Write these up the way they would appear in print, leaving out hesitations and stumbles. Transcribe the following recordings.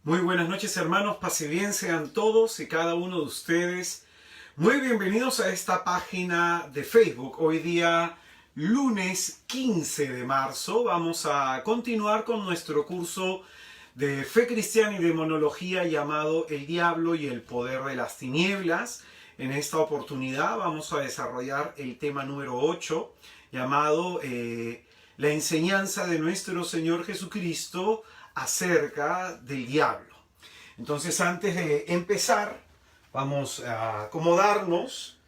Muy buenas noches, hermanos, paz y bien sean todos y cada uno de ustedes. Muy bienvenidos a esta página de Facebook. Hoy día, lunes 15 de marzo, vamos a continuar con nuestro curso de fe cristiana y demonología llamado El Diablo y el Poder de las Tinieblas. En esta oportunidad vamos a desarrollar el tema número 8, llamado la enseñanza de nuestro Señor Jesucristo acerca del diablo. Entonces, antes de empezar, vamos a acomodarnos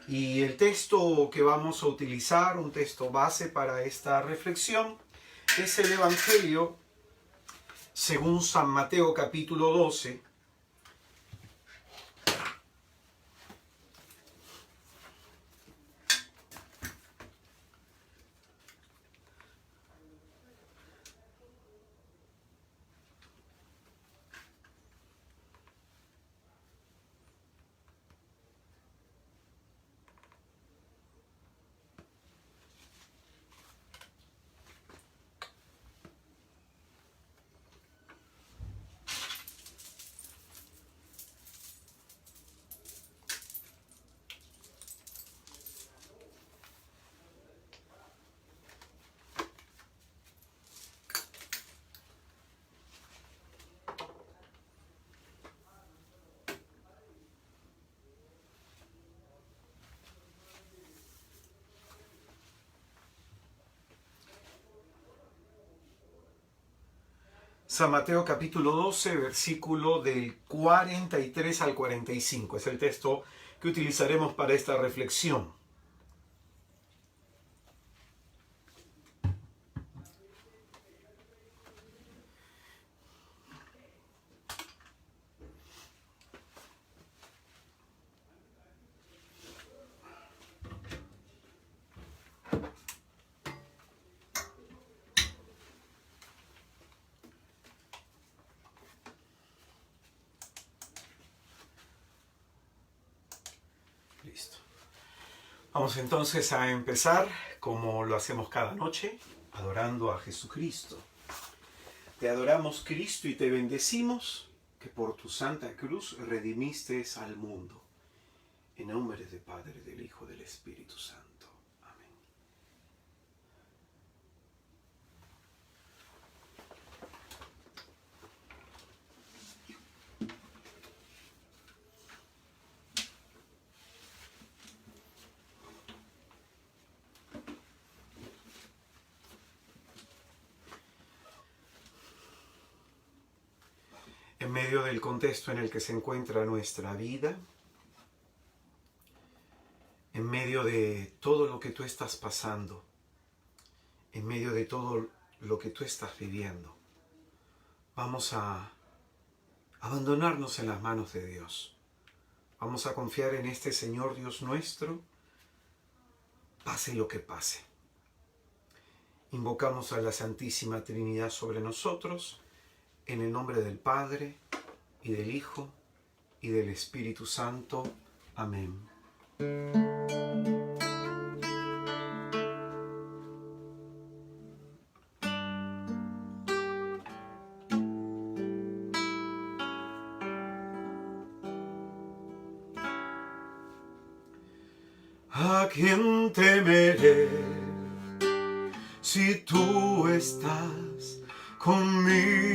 y el texto que vamos a utilizar, un texto base para esta reflexión, es el Evangelio según San Mateo capítulo 12. San Mateo capítulo 12, versículo del 43 al 45. Es el texto que utilizaremos para esta reflexión. Listo. Vamos entonces a empezar, como lo hacemos cada noche, adorando a Jesucristo. Te adoramos, Cristo, y te bendecimos, que por tu santa cruz redimiste al mundo. En nombre del Padre, del Hijo, del Espíritu Santo. Amén. En medio del contexto en el que se encuentra nuestra vida, en medio de todo lo que tú estás pasando, en medio de todo lo que tú estás viviendo, vamos a abandonarnos en las manos de Dios. Vamos a confiar en este Señor Dios nuestro, pase lo que pase. Invocamos a la Santísima Trinidad sobre nosotros, en el nombre del Padre, y del Hijo, y del Espíritu Santo. Amén. ¿A quién temeré si tú estás conmigo?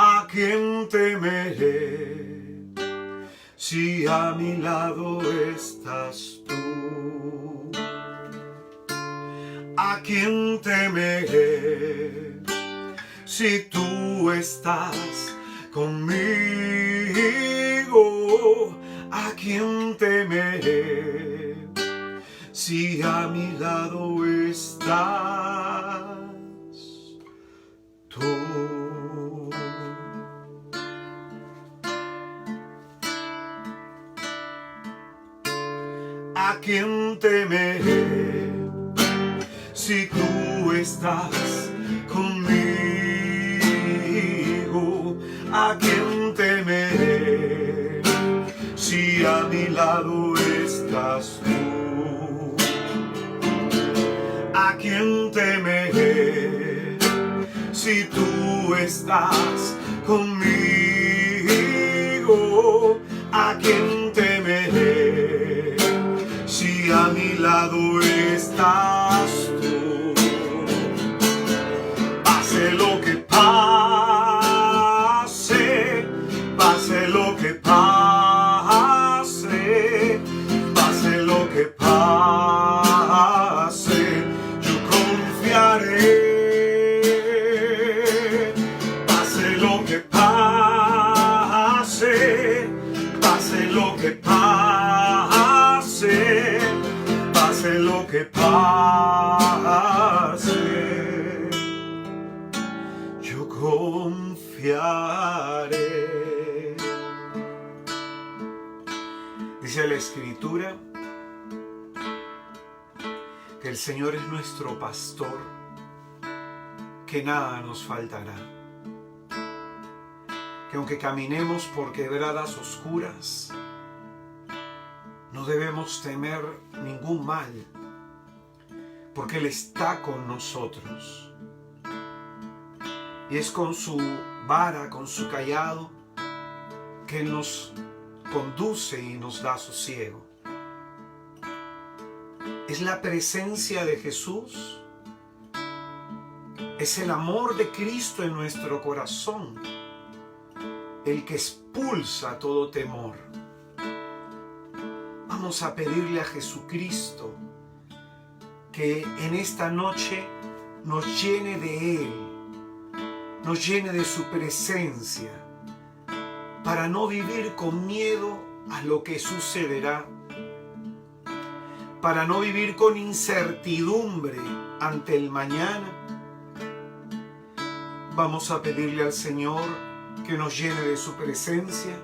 ¿A quién temeré si a mi lado estás tú? ¿A quién temeré si tú estás conmigo? ¿A quién temeré si a mi lado estás tú? ¿A quién temeré si tú estás conmigo? ¿A quién temeré si a mi lado estás tú? ¿A quién temeré si tú estás conmigo, ¿a quién temeré? Si a mi lado estás tú, pase lo que pase, pase lo que pase, pase lo que pase, yo confiaré. Pase lo que pase, pase lo que pase, pase lo que pase, yo confiaré. Dice la Escritura que el Señor es nuestro pastor, que nada nos faltará. Que aunque caminemos por quebradas oscuras, no debemos temer ningún mal, porque Él está con nosotros. Y es con su vara, con su cayado, que Él nos conduce y nos da sosiego. Es la presencia de Jesús, es el amor de Cristo en nuestro corazón, el que expulsa todo temor. Vamos a pedirle a Jesucristo que en esta noche nos llene de Él, nos llene de su presencia, para no vivir con miedo a lo que sucederá, para no vivir con incertidumbre ante el mañana. Vamos a pedirle al Señor que nos llene de su presencia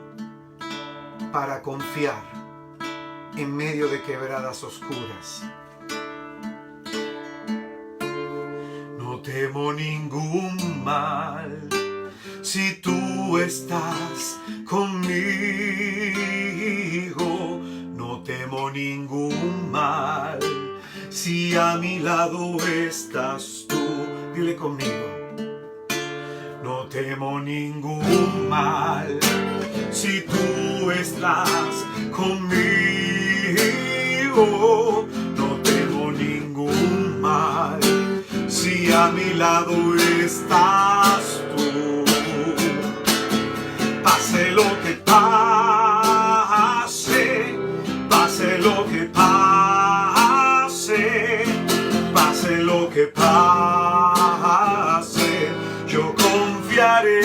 para confiar en medio de quebradas oscuras. No temo ningún mal si tú estás conmigo. No temo ningún mal si a mi lado estás tú. Dile conmigo. No temo ningún mal si tú estás conmigo. No temo ningún mal si a mi lado estás tú. Pase lo que pase, pase lo que pase, pase lo que pase, yo confiaré.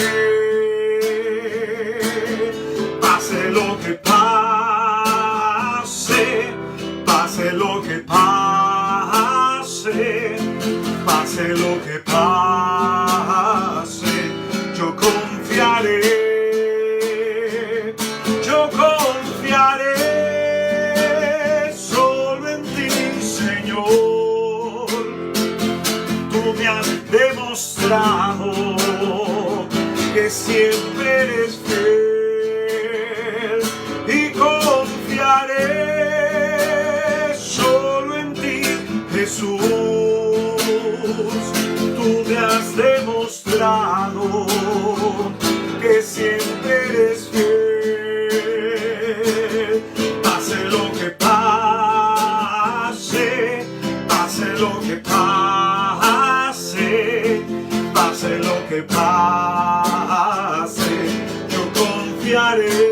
Pase lo que pase, pase lo que pase, pase lo que pase, yo confiaré. Yo confiaré solo en ti, Señor. Tú me has demostrado que siempre eres fiel, y confiaré solo en ti, Jesús. Tú me has demostrado que siempre eres fiel. Pase lo que pase, pase lo que pase, pase lo que pase, yo confiaré.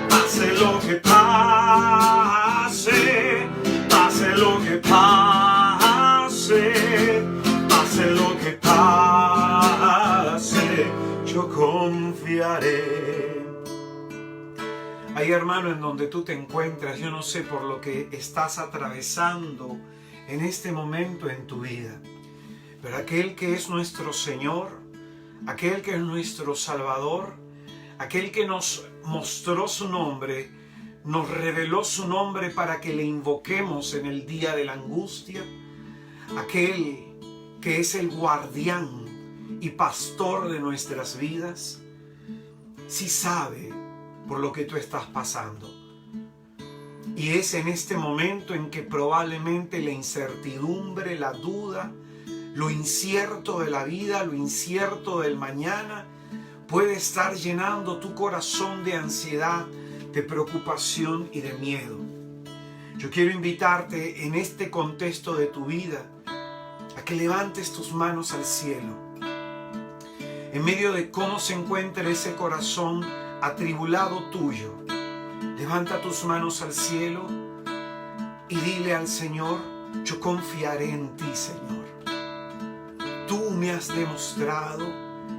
Pase lo que pase, pase lo que pase, pase lo que pase, yo confiaré. Hay, hermano, en donde tú te encuentras, yo no sé por lo que estás atravesando en este momento en tu vida, pero aquel que es nuestro Señor, aquel que es nuestro Salvador, aquel que nos mostró su nombre, nos reveló su nombre para que le invoquemos en el día de la angustia, aquel que es el guardián y pastor de nuestras vidas, sí sabe por lo que tú estás pasando. Y es en este momento en que probablemente la incertidumbre, la duda lo incierto de la vida, lo incierto del mañana, puede estar llenando tu corazón de ansiedad, de preocupación y de miedo. Yo quiero invitarte en este contexto de tu vida a que levantes tus manos al cielo. En medio de cómo se encuentra ese corazón atribulado tuyo, levanta tus manos al cielo y dile al Señor: yo confiaré en ti, Señor. Tú me has demostrado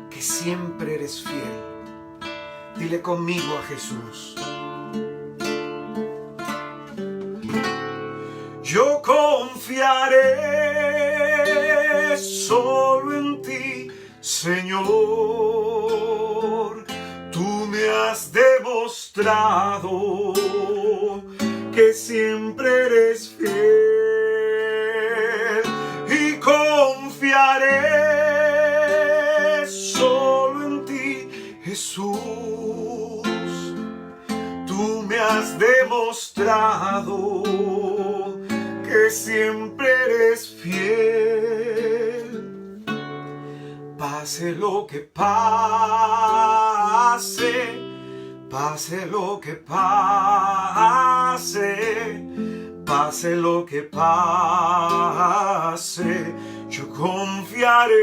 que siempre eres fiel. Dile conmigo a Jesús: yo confiaré solo en ti, Señor. Tú me has demostrado que siempre eres fiel, y confiaré solo en ti, Jesús. Tú me has demostrado que siempre eres fiel. Pase lo que pase, pase lo que pase, pase lo que pase, yo confiaré.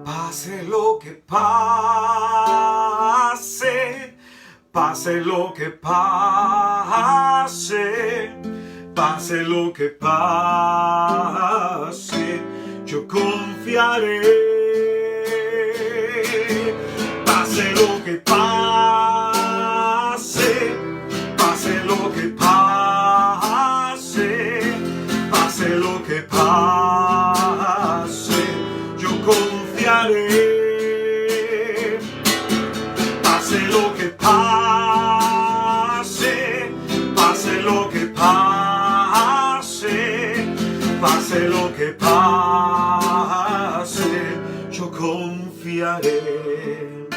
Pase lo que pase, pase lo que pase, pase lo que pase, yo confiaré. Pase lo que pase, pase lo que pase, pase lo que pase, yo confiaré. Pase lo que pase, pase lo que pase, pase lo que pase, yo confiaré.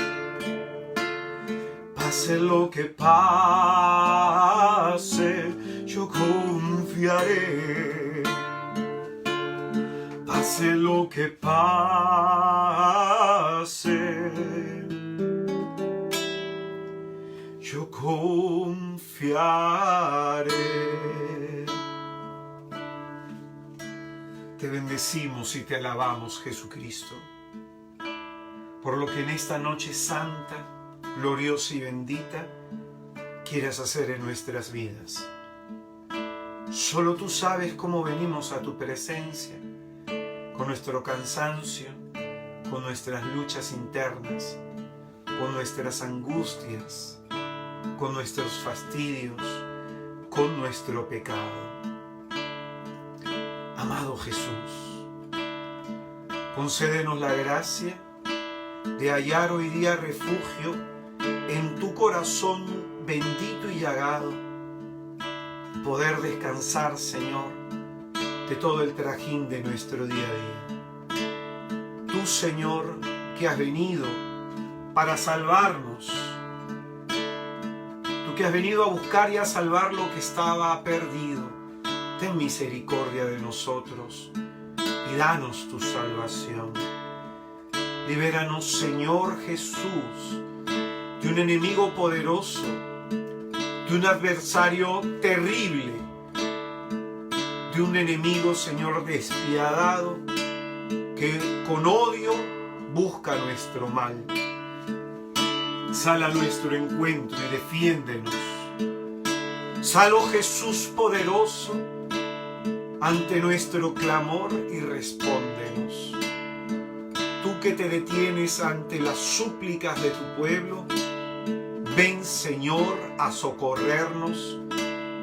Pase lo que pase, yo confiaré. Pase lo que pase, yo confiaré. Te bendecimos y te alabamos, Jesucristo, por lo que en esta noche santa, gloriosa y bendita quieras hacer en nuestras vidas. Solo tú sabes cómo venimos a tu presencia, con nuestro cansancio, con nuestras luchas internas, con nuestras angustias, con nuestros fastidios, con nuestro pecado. Amado Jesús, concédenos la gracia de hallar hoy día refugio en tu corazón bendito y llagado, poder descansar, Señor, de todo el trajín de nuestro día a día. Tú, Señor, que has venido para salvarnos, tú que has venido a buscar y a salvar lo que estaba perdido, ten misericordia de nosotros y danos tu salvación. Libéranos, Señor Jesús, de un enemigo poderoso, de un adversario terrible, de un enemigo, Señor, despiadado, que con odio busca nuestro mal. Sal a nuestro encuentro y defiéndenos. Sal, oh Jesús poderoso, ante nuestro clamor y respóndenos. Tú que te detienes ante las súplicas de tu pueblo, ven, Señor, a socorrernos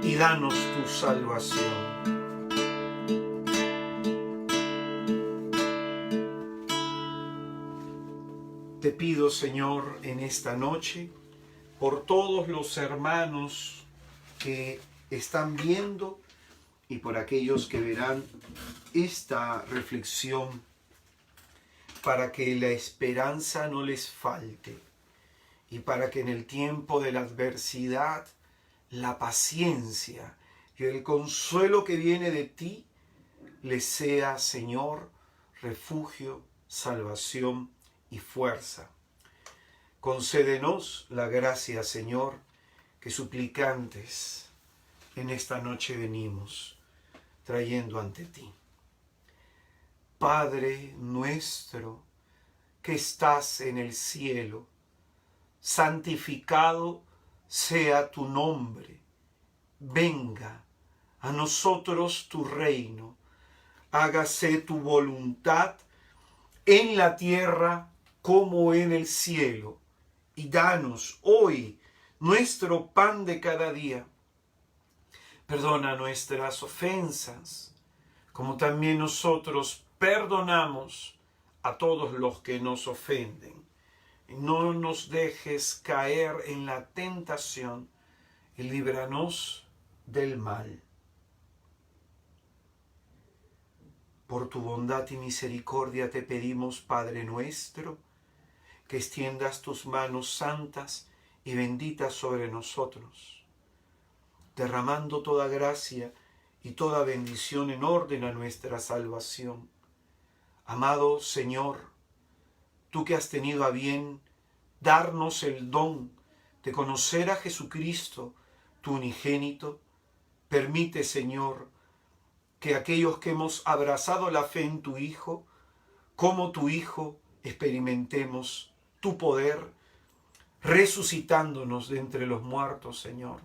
y danos tu salvación. Te pido, Señor, en esta noche, por todos los hermanos que están viendo y por aquellos que verán esta reflexión, para que la esperanza no les falte y para que en el tiempo de la adversidad la paciencia y el consuelo que viene de ti les sea, Señor, refugio, salvación y fuerza. Concédenos la gracia, Señor, que suplicantes en esta noche venimos trayendo ante ti. Padre nuestro que estás en el cielo, santificado sea tu nombre. Venga a nosotros tu reino. Hágase tu voluntad en la tierra como en el cielo. Y danos hoy nuestro pan de cada día. Perdona nuestras ofensas, como también nosotros perdonamos a todos los que nos ofenden. No nos dejes caer en la tentación y líbranos del mal. Por tu bondad y misericordia te pedimos, Padre nuestro, que extiendas tus manos santas y benditas sobre nosotros, derramando toda gracia y toda bendición en orden a nuestra salvación. Amado Señor, tú que has tenido a bien darnos el don de conocer a Jesucristo, tu unigénito, permite, Señor, que aquellos que hemos abrazado la fe en tu Hijo, como tu Hijo, experimentemos tu poder, resucitándonos de entre los muertos, Señor,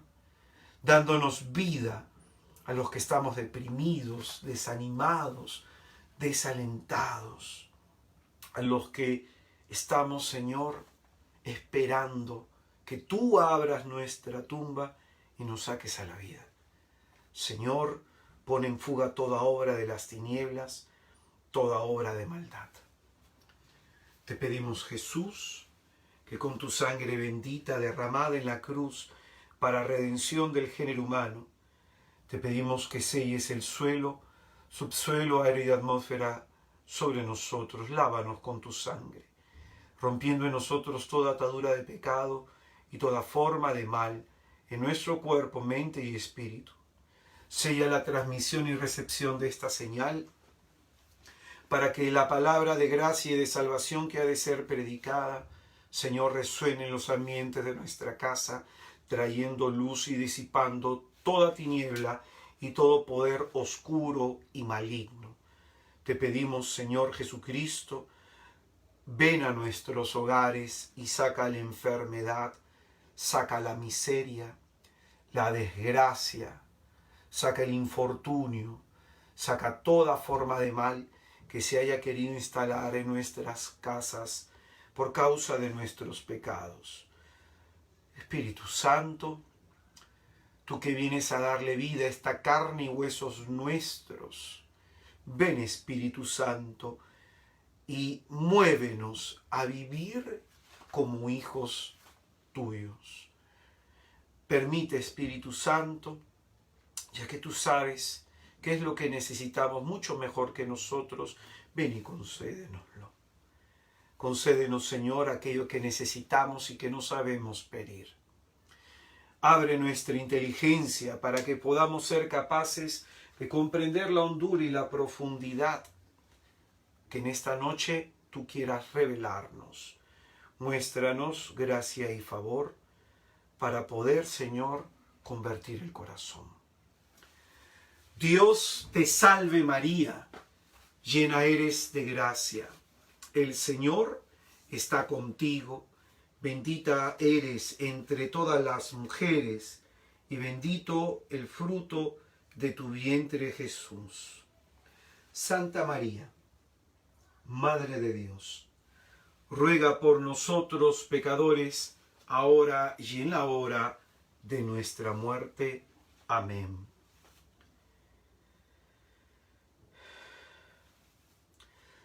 dándonos vida a los que estamos deprimidos, desanimados, desalentados, a los que estamos, Señor, esperando que tú abras nuestra tumba y nos saques a la vida. Señor, pon en fuga toda obra de las tinieblas, toda obra de maldad. Te pedimos, Jesús, que con tu sangre bendita derramada en la cruz para redención del género humano, te pedimos que selles el suelo, subsuelo, aire y atmósfera sobre nosotros. Lávanos con tu sangre, rompiendo en nosotros toda atadura de pecado y toda forma de mal en nuestro cuerpo, mente y espíritu. Sella la transmisión y recepción de esta señal, para que la palabra de gracia y de salvación que ha de ser predicada, Señor, resuene en los ambientes de nuestra casa, trayendo luz y disipando toda tiniebla y todo poder oscuro y maligno. Te pedimos, Señor Jesucristo, ven a nuestros hogares y saca la enfermedad, saca la miseria, la desgracia, saca el infortunio, saca toda forma de mal que se haya querido instalar en nuestras casas por causa de nuestros pecados. Espíritu Santo, tú que vienes a darle vida a esta carne y huesos nuestros, ven, Espíritu Santo, y muévenos a vivir como hijos tuyos. Permite, Espíritu Santo, ya que tú sabes qué es lo que necesitamos mucho mejor que nosotros, ven y concédenoslo. Concédenos, Señor, aquello que necesitamos y que no sabemos pedir. Abre nuestra inteligencia para que podamos ser capaces de comprender la hondura y la profundidad que en esta noche tú quieras revelarnos. Muéstranos gracia y favor para poder, Señor, convertir el corazón. Dios te salve María, llena eres de gracia. El Señor está contigo, bendita eres entre todas las mujeres, y bendito el fruto de tu vientre Jesús. Santa María, Madre de Dios, ruega por nosotros pecadores, ahora y en la hora de nuestra muerte. Amén.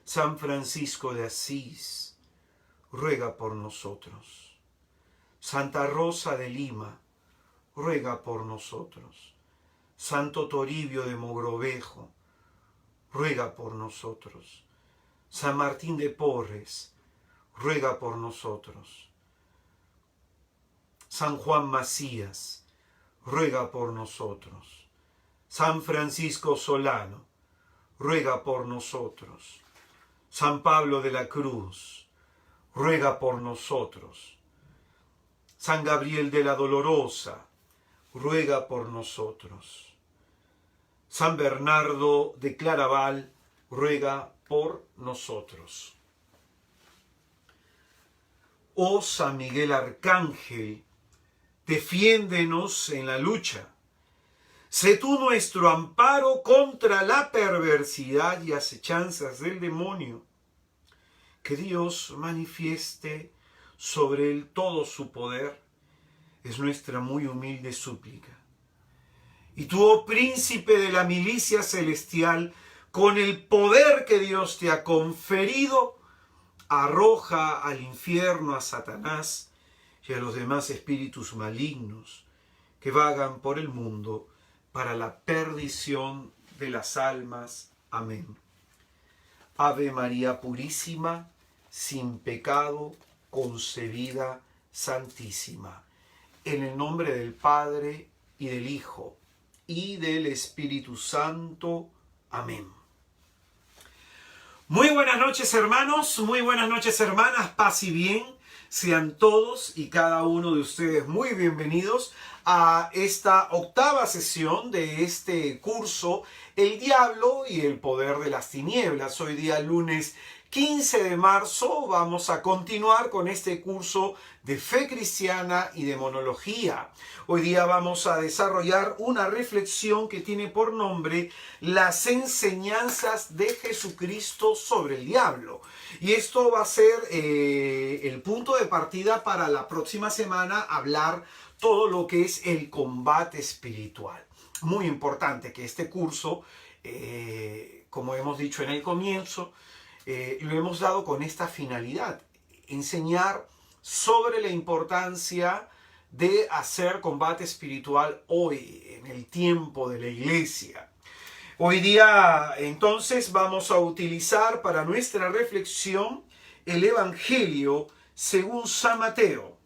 San Francisco de Asís, ruega por nosotros. Santa Rosa de Lima, ruega por nosotros. Santo Toribio de Mogrovejo, ruega por nosotros. San Martín de Porres, ruega por nosotros. San Juan Macías, ruega por nosotros. San Francisco Solano, ruega por nosotros. San Pablo de la Cruz, ruega por nosotros. San Gabriel de la Dolorosa, ruega por nosotros. San Bernardo de Claraval, ruega por nosotros. Oh San Miguel Arcángel, defiéndenos en la lucha. Sé tú nuestro amparo contra la perversidad y acechanzas del demonio. Que Dios manifieste sobre él todo su poder, es nuestra muy humilde súplica. Y tú, oh príncipe de la milicia celestial, con el poder que Dios te ha conferido, arroja al infierno a Satanás y a los demás espíritus malignos que vagan por el mundo para la perdición de las almas. Amén. Ave María Purísima, sin pecado concebida, Santísima. En el nombre del Padre, y del Hijo, y del Espíritu Santo. Amén. Muy buenas noches, hermanos, muy buenas noches, hermanas, paz y bien. Sean todos y cada uno de ustedes muy bienvenidos a esta octava sesión de este curso, El Diablo y el Poder de las Tinieblas. Hoy día, lunes 15 de marzo, vamos a continuar con este curso de fe cristiana y demonología. Hoy día vamos a desarrollar una reflexión que tiene por nombre las enseñanzas de Jesucristo sobre el diablo. Y esto va a ser el punto de partida para la próxima semana, hablar todo lo que es el combate espiritual. Muy importante que este curso, como hemos dicho en el comienzo, lo hemos dado con esta finalidad: enseñar sobre la importancia de hacer combate espiritual hoy, en el tiempo de la iglesia. Hoy día, entonces, vamos a utilizar para nuestra reflexión el Evangelio según San Mateo,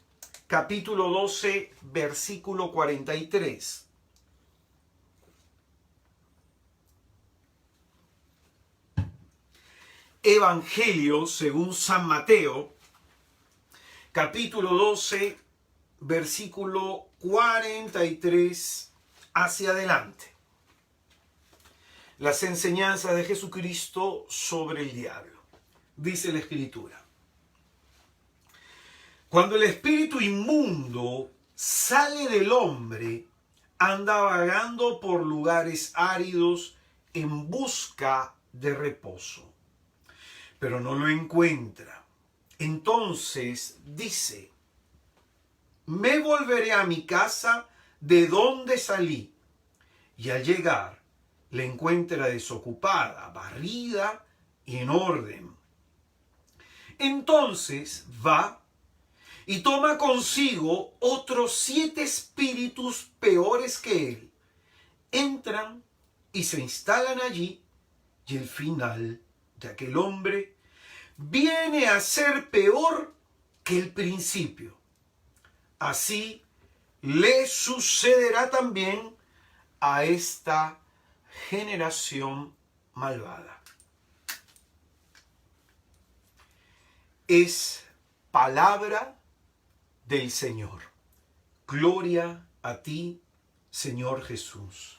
capítulo 12, versículo 43. Evangelio según San Mateo, capítulo 12, versículo 43 hacia adelante. Las enseñanzas de Jesucristo sobre el diablo. Dice la Escritura: cuando el espíritu inmundo sale del hombre, anda vagando por lugares áridos en busca de reposo, pero no lo encuentra. Entonces dice: me volveré a mi casa de donde salí. Y al llegar, la encuentra desocupada, barrida y en orden. Entonces va y toma consigo otros 7 espíritus peores que él. Entran y se instalan allí, y el final de aquel hombre viene a ser peor que el principio. Así le sucederá también a esta generación malvada. Es palabra del Señor. Gloria a ti, Señor Jesús.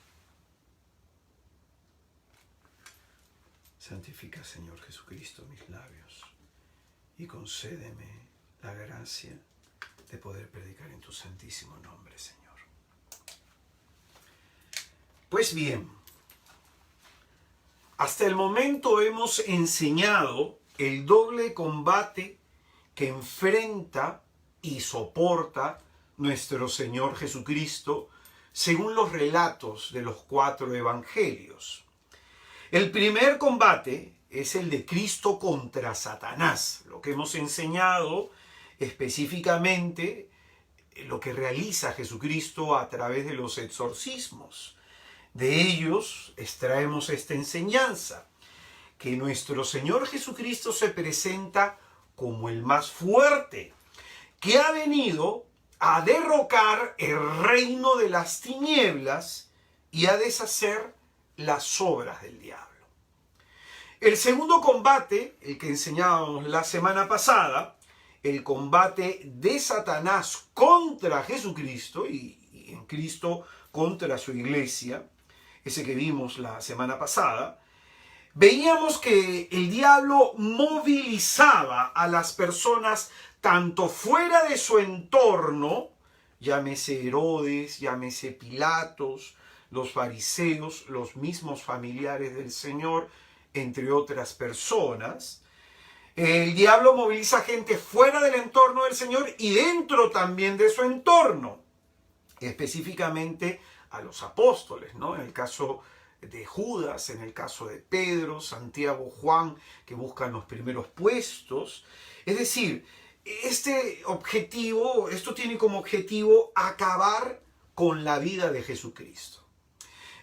Santifica, Señor Jesucristo, mis labios y concédeme la gracia de poder predicar en tu santísimo nombre, Señor. Pues bien, hasta el momento hemos enseñado el doble combate que enfrenta y soporta nuestro Señor Jesucristo según los relatos de los 4 evangelios. El primer combate es el de Cristo contra Satanás, lo que hemos enseñado específicamente, lo que realiza Jesucristo a través de los exorcismos. De ellos extraemos esta enseñanza, que nuestro Señor Jesucristo se presenta como el más fuerte, que ha venido a derrocar el reino de las tinieblas y a deshacer las obras del diablo. El segundo combate, el que enseñábamos la semana pasada, el combate de Satanás contra Jesucristo y en Cristo contra su iglesia, ese que vimos la semana pasada, veíamos que el diablo movilizaba a las personas tanto fuera de su entorno, llámese Herodes, llámese Pilatos, los fariseos, los mismos familiares del Señor, entre otras personas. El diablo moviliza gente fuera del entorno del Señor y dentro también de su entorno, específicamente a los apóstoles, ¿no? En el caso de Judas, en el caso de Pedro, Santiago, Juan, que buscan los primeros puestos. Es decir, esto tiene como objetivo acabar con la vida de Jesucristo.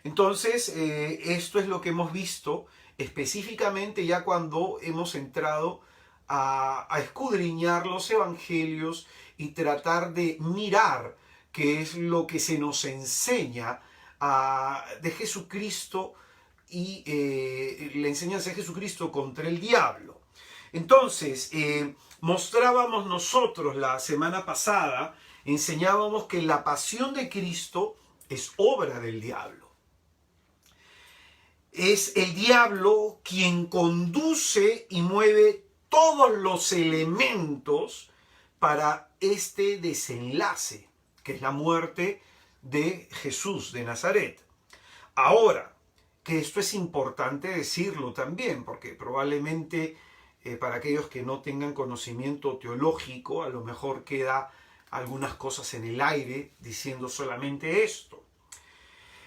Entonces, esto es lo que hemos visto específicamente ya cuando hemos entrado a escudriñar los evangelios y tratar de mirar qué es lo que se nos enseña de Jesucristo y la enseñanza de Jesucristo contra el diablo. Entonces, mostrábamos nosotros la semana pasada, enseñábamos que la pasión de Cristo es obra del diablo. Es el diablo quien conduce y mueve todos los elementos para este desenlace, que es la muerte de Jesús de Nazaret. Ahora, que esto es importante decirlo también, porque probablemente para aquellos que no tengan conocimiento teológico, a lo mejor queda algunas cosas en el aire diciendo solamente esto.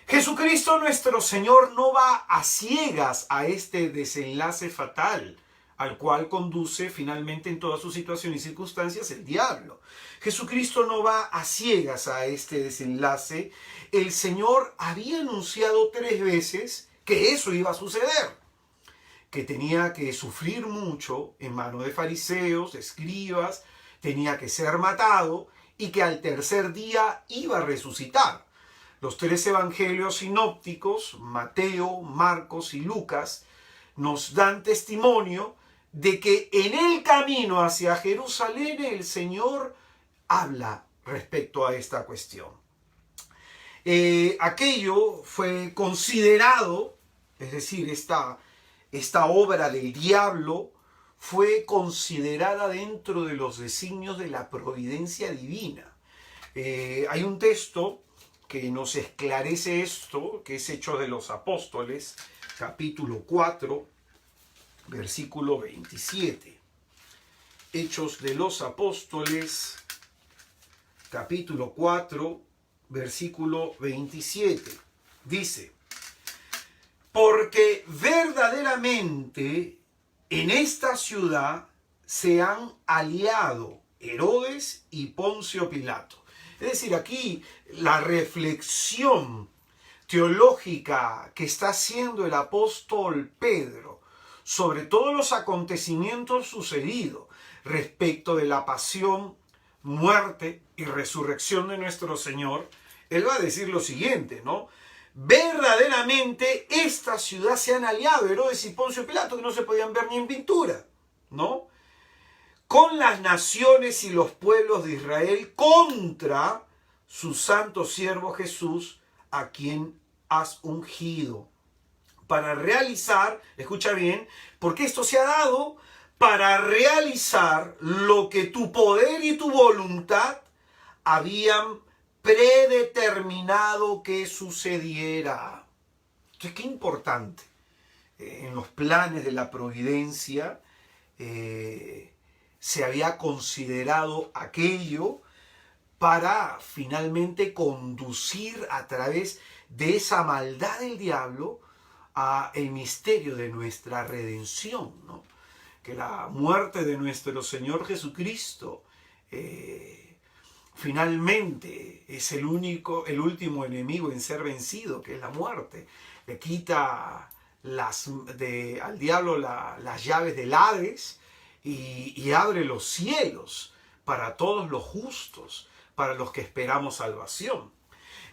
Jesucristo nuestro Señor no va a ciegas a este desenlace fatal al cual conduce finalmente en todas sus situaciones y circunstancias el diablo. Jesucristo no va a ciegas a este desenlace. El Señor había anunciado 3 veces que eso iba a suceder, que tenía que sufrir mucho en manos de fariseos, escribas, tenía que ser matado y que al tercer día iba a resucitar. Los 3 evangelios sinópticos, Mateo, Marcos y Lucas, nos dan testimonio de que en el camino hacia Jerusalén el Señor habla respecto a esta cuestión. Aquello fue considerado, es decir, esta obra del diablo fue considerada dentro de los designios de la providencia divina. Hay un texto que nos esclarece esto, que es Hechos de los Apóstoles, capítulo 4, versículo 27. Hechos de los Apóstoles, capítulo 4, versículo 27. Dice: porque verdaderamente en esta ciudad se han aliado Herodes y Poncio Pilato. Es decir, aquí la reflexión teológica que está haciendo el apóstol Pedro sobre todos los acontecimientos sucedidos respecto de la pasión, muerte y resurrección de nuestro Señor, él va a decir lo siguiente, ¿no? Verdaderamente esta ciudad se han aliado Herodes y Poncio Pilato, que no se podían ver ni en pintura, ¿no? Con las naciones y los pueblos de Israel contra su santo siervo Jesús, a quien has ungido, para realizar, escucha bien, porque esto se ha dado para realizar lo que tu poder y tu voluntad habían predeterminado que sucediera. Entonces, qué importante. En los planes de la providencia se había considerado aquello para finalmente conducir a través de esa maldad del diablo a el misterio de nuestra redención, ¿no? Que la muerte de nuestro Señor Jesucristo finalmente es el último enemigo en ser vencido, que es la muerte. Le quita al diablo las llaves del Hades y abre los cielos para todos los justos, para los que esperamos salvación.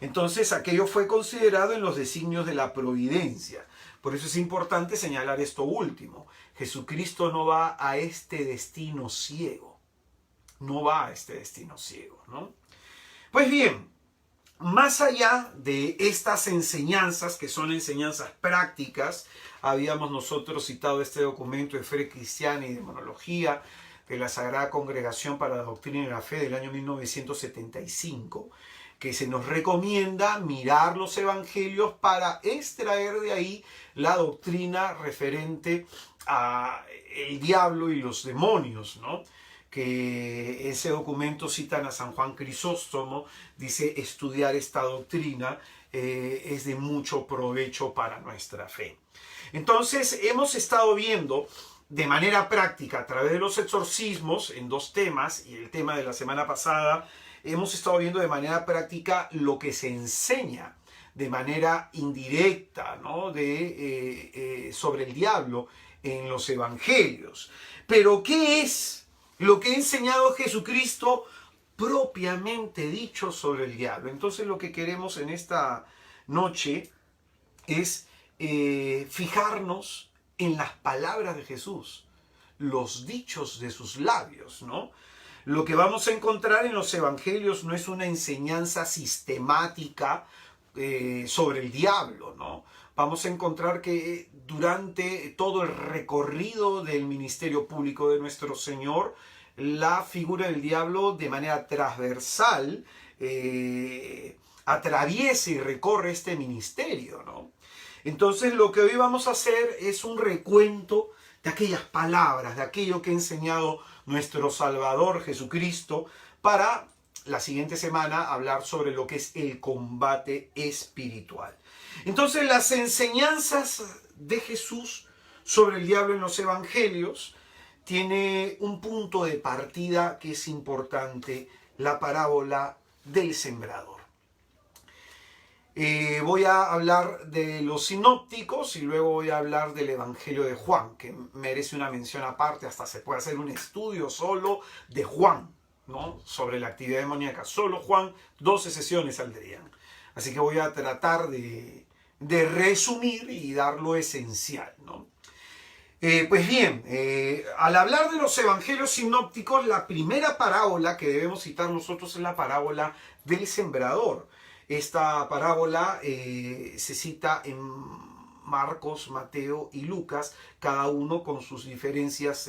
Entonces aquello fue considerado en los designios de la providencia. Por eso es importante señalar esto último. Jesucristo no va a este destino ciego. No va a este destino ciego, ¿no? Pues bien, más allá de estas enseñanzas, que son enseñanzas prácticas, habíamos nosotros citado este documento de Fe Cristiana y Demonología de la Sagrada Congregación para la Doctrina y la Fe del año 1975, que se nos recomienda mirar los evangelios para extraer de ahí la doctrina referente a el diablo y los demonios, ¿no? Que ese documento citan a San Juan Crisóstomo, dice estudiar esta doctrina es de mucho provecho para nuestra fe. Entonces hemos estado viendo de manera práctica a través de los exorcismos en dos temas, y el tema de la semana pasada hemos estado viendo de manera práctica lo que se enseña de manera indirecta, ¿no? Sobre el diablo en los evangelios. Pero ¿qué es lo que ha enseñado Jesucristo propiamente dicho sobre el diablo? Entonces lo que queremos en esta noche es fijarnos en las palabras de Jesús, los dichos de sus labios, ¿no? Lo que vamos a encontrar en los evangelios no es una enseñanza sistemática sobre el diablo, ¿no? Vamos a encontrar que durante todo el recorrido del ministerio público de nuestro Señor, la figura del diablo de manera transversal atraviesa y recorre este ministerio, ¿no? Entonces lo que hoy vamos a hacer es un recuento de aquellas palabras, de aquello que ha enseñado nuestro Salvador Jesucristo, para la siguiente semana hablar sobre lo que es el combate espiritual. Entonces las enseñanzas de Jesús sobre el diablo en los evangelios tiene un punto de partida que es importante, la parábola del sembrador. Voy a hablar de los sinópticos y luego voy a hablar del Evangelio de Juan, que merece una mención aparte. Hasta se puede hacer un estudio solo de Juan, ¿no? Sobre la actividad demoníaca. Solo Juan, 12 sesiones saldrían. Así que voy a tratar de resumir y dar lo esencial, ¿no? Pues bien, al hablar de los evangelios sinópticos, la primera parábola que debemos citar nosotros es la parábola del sembrador. Esta parábola se cita en Marcos, Mateo y Lucas, cada uno con sus diferencias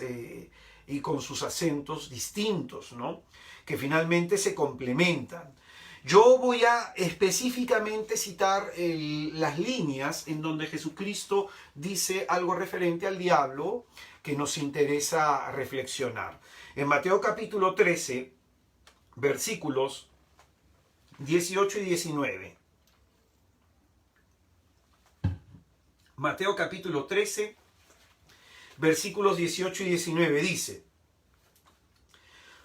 y con sus acentos distintos, ¿no? Que finalmente se complementan. Yo voy a específicamente citar las líneas en donde Jesucristo dice algo referente al diablo que nos interesa reflexionar. En Mateo capítulo 13, versículos 18 y 19. Mateo capítulo 13, versículos 18 y 19 dice: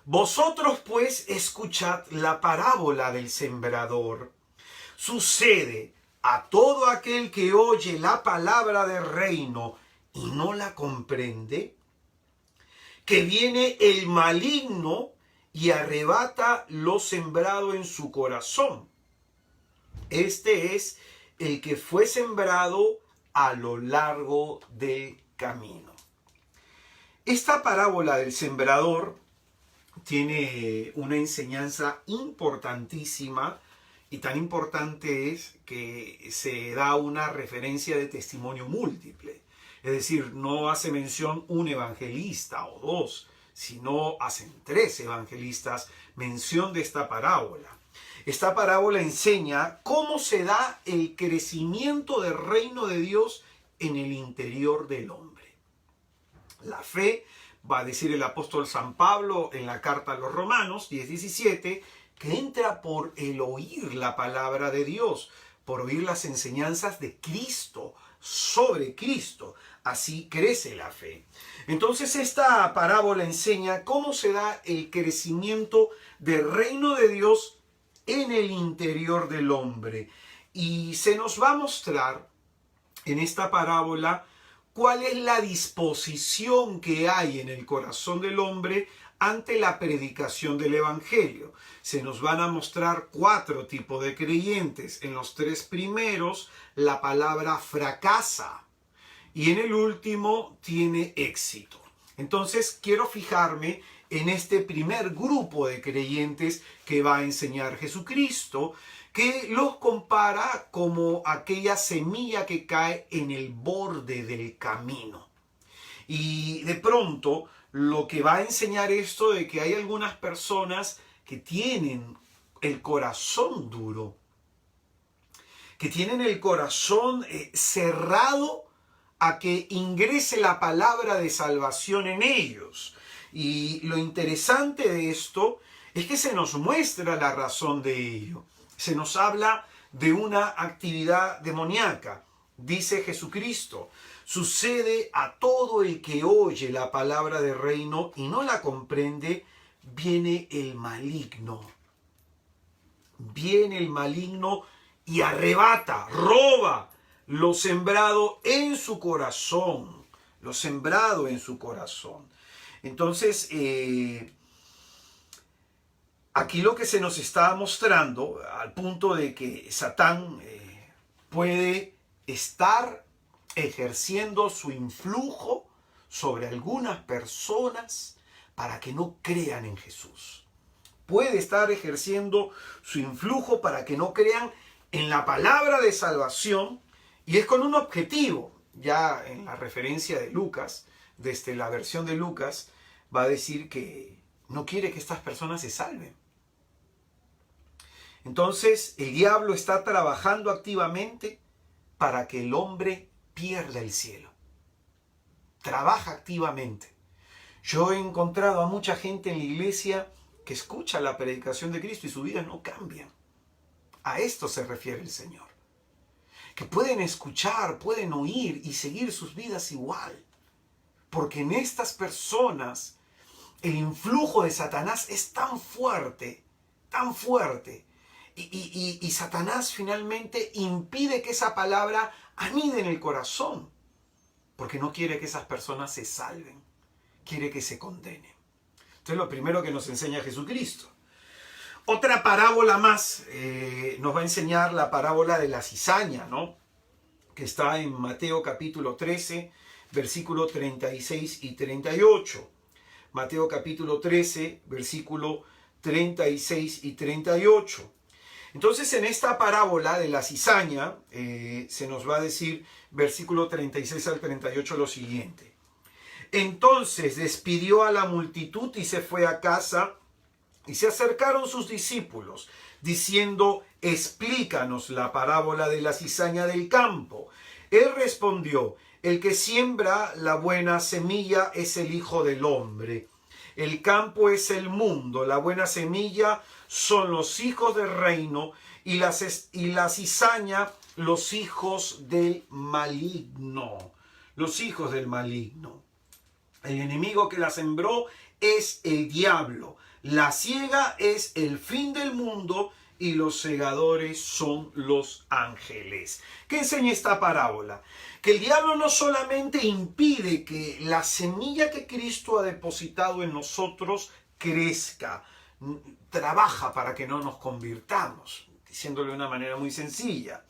Vosotros pues escuchad la parábola del sembrador. Sucede a todo aquel que oye la palabra del reino y no la comprende, que viene el maligno y arrebata lo sembrado en su corazón. Este es el que fue sembrado a lo largo del camino. Esta parábola del sembrador tiene una enseñanza importantísima, y tan importante es que se da una referencia de testimonio múltiple. Es decir, no hace mención un evangelista o dos, sino hacen 3 evangelistas mención de esta parábola. Esta parábola enseña cómo se da el crecimiento del reino de Dios en el interior del hombre. La fe, va a decir el apóstol San Pablo en la carta a los Romanos 10:17, que entra por el oír la palabra de Dios, por oír las enseñanzas de Cristo, sobre Cristo. Así crece la fe. Entonces esta parábola enseña cómo se da el crecimiento del reino de Dios en el interior del hombre. Y se nos va a mostrar en esta parábola cuál es la disposición que hay en el corazón del hombre ante la predicación del evangelio. Se nos van a mostrar 4 tipos de creyentes. En los 3 primeros la palabra fracasa, y en el último tiene éxito. Entonces quiero fijarme en este primer grupo de creyentes que va a enseñar Jesucristo, que los compara como aquella semilla que cae en el borde del camino. Y de pronto lo que va a enseñar esto de que hay algunas personas que tienen el corazón duro, que tienen el corazón cerrado a que ingrese la palabra de salvación en ellos. Y lo interesante de esto es que se nos muestra la razón de ello. Se nos habla de una actividad demoníaca. Dice Jesucristo: sucede a todo el que oye la palabra del reino y no la comprende, viene el maligno. Viene el maligno y arrebata, roba lo sembrado en su corazón. Lo sembrado en su corazón. Entonces, aquí lo que se nos está mostrando, al punto de que Satán puede estar ejerciendo su influjo sobre algunas personas para que no crean en Jesús. Puede estar ejerciendo su influjo para que no crean en la palabra de salvación, y es con un objetivo. Ya en la referencia de Lucas, desde la versión de Lucas, va a decir que no quiere que estas personas se salven. Entonces, el diablo está trabajando activamente para que el hombre pierda el cielo. Trabaja activamente. Yo he encontrado a mucha gente en la iglesia que escucha la predicación de Cristo y sus vidas no cambian. A esto se refiere el Señor. Que pueden escuchar, pueden oír y seguir sus vidas igual. Porque en estas personas el influjo de Satanás es tan fuerte, tan fuerte. Y Satanás finalmente impide que esa palabra anide en el corazón. Porque no quiere que esas personas se salven. Quiere que se condenen. Entonces lo primero que nos enseña Jesucristo. Otra parábola más nos va a enseñar la parábola de la cizaña, ¿no? Que está en Mateo capítulo 13, versículo 36 y 38. Mateo capítulo 13, versículo 36 y 38. Entonces en esta parábola de la cizaña se nos va a decir, versículo 36 al 38, lo siguiente. Entonces despidió a la multitud y se fue a casa, y se acercaron sus discípulos, diciendo: explícanos la parábola de la cizaña del campo. Él respondió: el que siembra la buena semilla es el Hijo del Hombre. El campo es el mundo, la buena semilla son los hijos del reino, y la cizaña los hijos del maligno. Los hijos del maligno. El enemigo que la sembró es el diablo. La siega es el fin del mundo y los segadores son los ángeles. ¿Qué enseña esta parábola? Que el diablo no solamente impide que la semilla que Cristo ha depositado en nosotros crezca, trabaja para que no nos convirtamos, diciéndolo de una manera muy sencilla.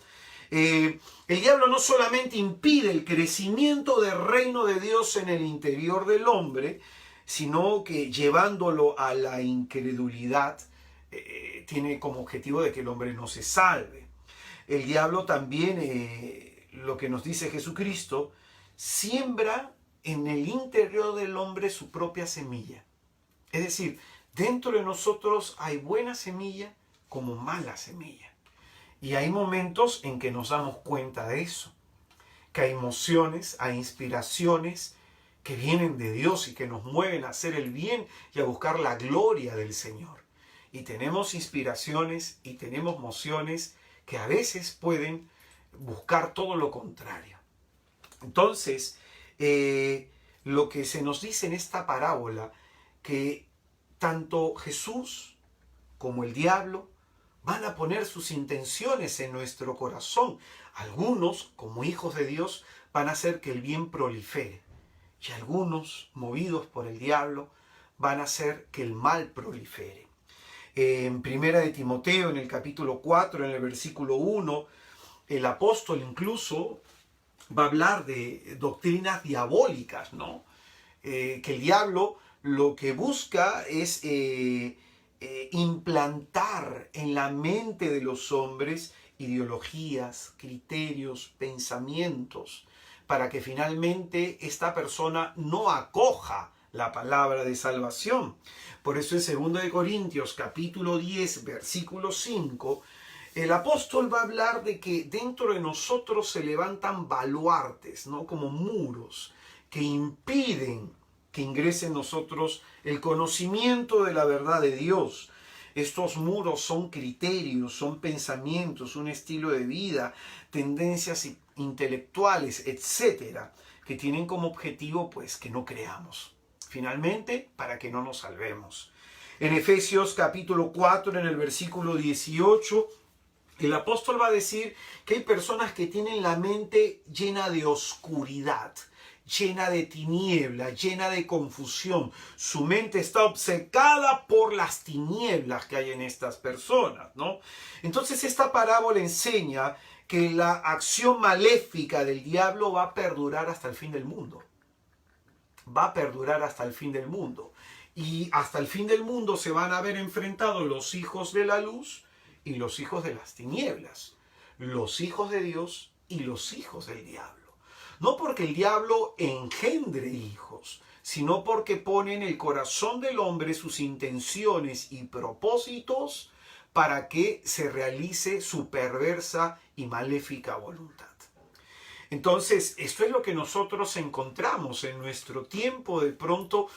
El diablo no solamente impide el crecimiento del reino de Dios en el interior del hombre, sino que llevándolo a la incredulidad, tiene como objetivo de que el hombre no se salve. El diablo también, lo que nos dice Jesucristo, siembra en el interior del hombre su propia semilla. Es decir, dentro de nosotros hay buena semilla como mala semilla. Y hay momentos en que nos damos cuenta de eso, que hay emociones, hay inspiraciones que vienen de Dios y que nos mueven a hacer el bien y a buscar la gloria del Señor. Y tenemos inspiraciones y tenemos emociones que a veces pueden buscar todo lo contrario. Entonces, lo que se nos dice en esta parábola, que tanto Jesús como el diablo van a poner sus intenciones en nuestro corazón. Algunos, como hijos de Dios, van a hacer que el bien prolifere. Y algunos, movidos por el diablo, van a hacer que el mal prolifere. En Primera de Timoteo, en el capítulo 4, en el versículo 1, el apóstol incluso va a hablar de doctrinas diabólicas, ¿no? Que el diablo lo que busca es implantar en la mente de los hombres ideologías, criterios, pensamientos, para que finalmente esta persona no acoja la palabra de salvación. Por eso en 2 de Corintios capítulo 10, versículo 5, el apóstol va a hablar de que dentro de nosotros se levantan baluartes, ¿no? Como muros que impiden que ingrese en nosotros el conocimiento de la verdad de Dios. Estos muros son criterios, son pensamientos, un estilo de vida, tendencias intelectuales, etcétera, que tienen como objetivo pues que no creamos. Finalmente, para que no nos salvemos. En Efesios capítulo 4, en el versículo 18, el apóstol va a decir que hay personas que tienen la mente llena de oscuridad, llena de tiniebla, llena de confusión. Su mente está obcecada por las tinieblas que hay en estas personas, ¿no? Entonces esta parábola enseña que la acción maléfica del diablo va a perdurar hasta el fin del mundo. Va a perdurar hasta el fin del mundo. Y hasta el fin del mundo se van a ver enfrentados los hijos de la luz y los hijos de las tinieblas, los hijos de Dios y los hijos del diablo. No porque el diablo engendre hijos, sino porque pone en el corazón del hombre sus intenciones y propósitos para que se realice su perversa y maléfica voluntad. Entonces, esto es lo que nosotros encontramos en nuestro tiempo. De pronto,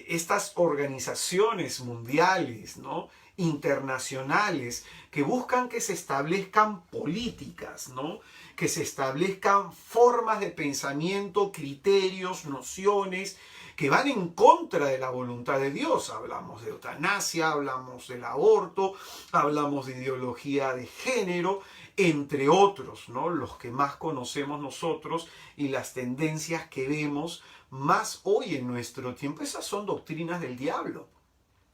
estas organizaciones mundiales, ¿no?, internacionales, que buscan que se establezcan políticas, ¿no?, que se establezcan formas de pensamiento, criterios, nociones, que van en contra de la voluntad de Dios. Hablamos de eutanasia, hablamos del aborto, hablamos de ideología de género, entre otros, ¿no?, los que más conocemos nosotros y las tendencias que vemos más hoy en nuestro tiempo. Esas son doctrinas del diablo.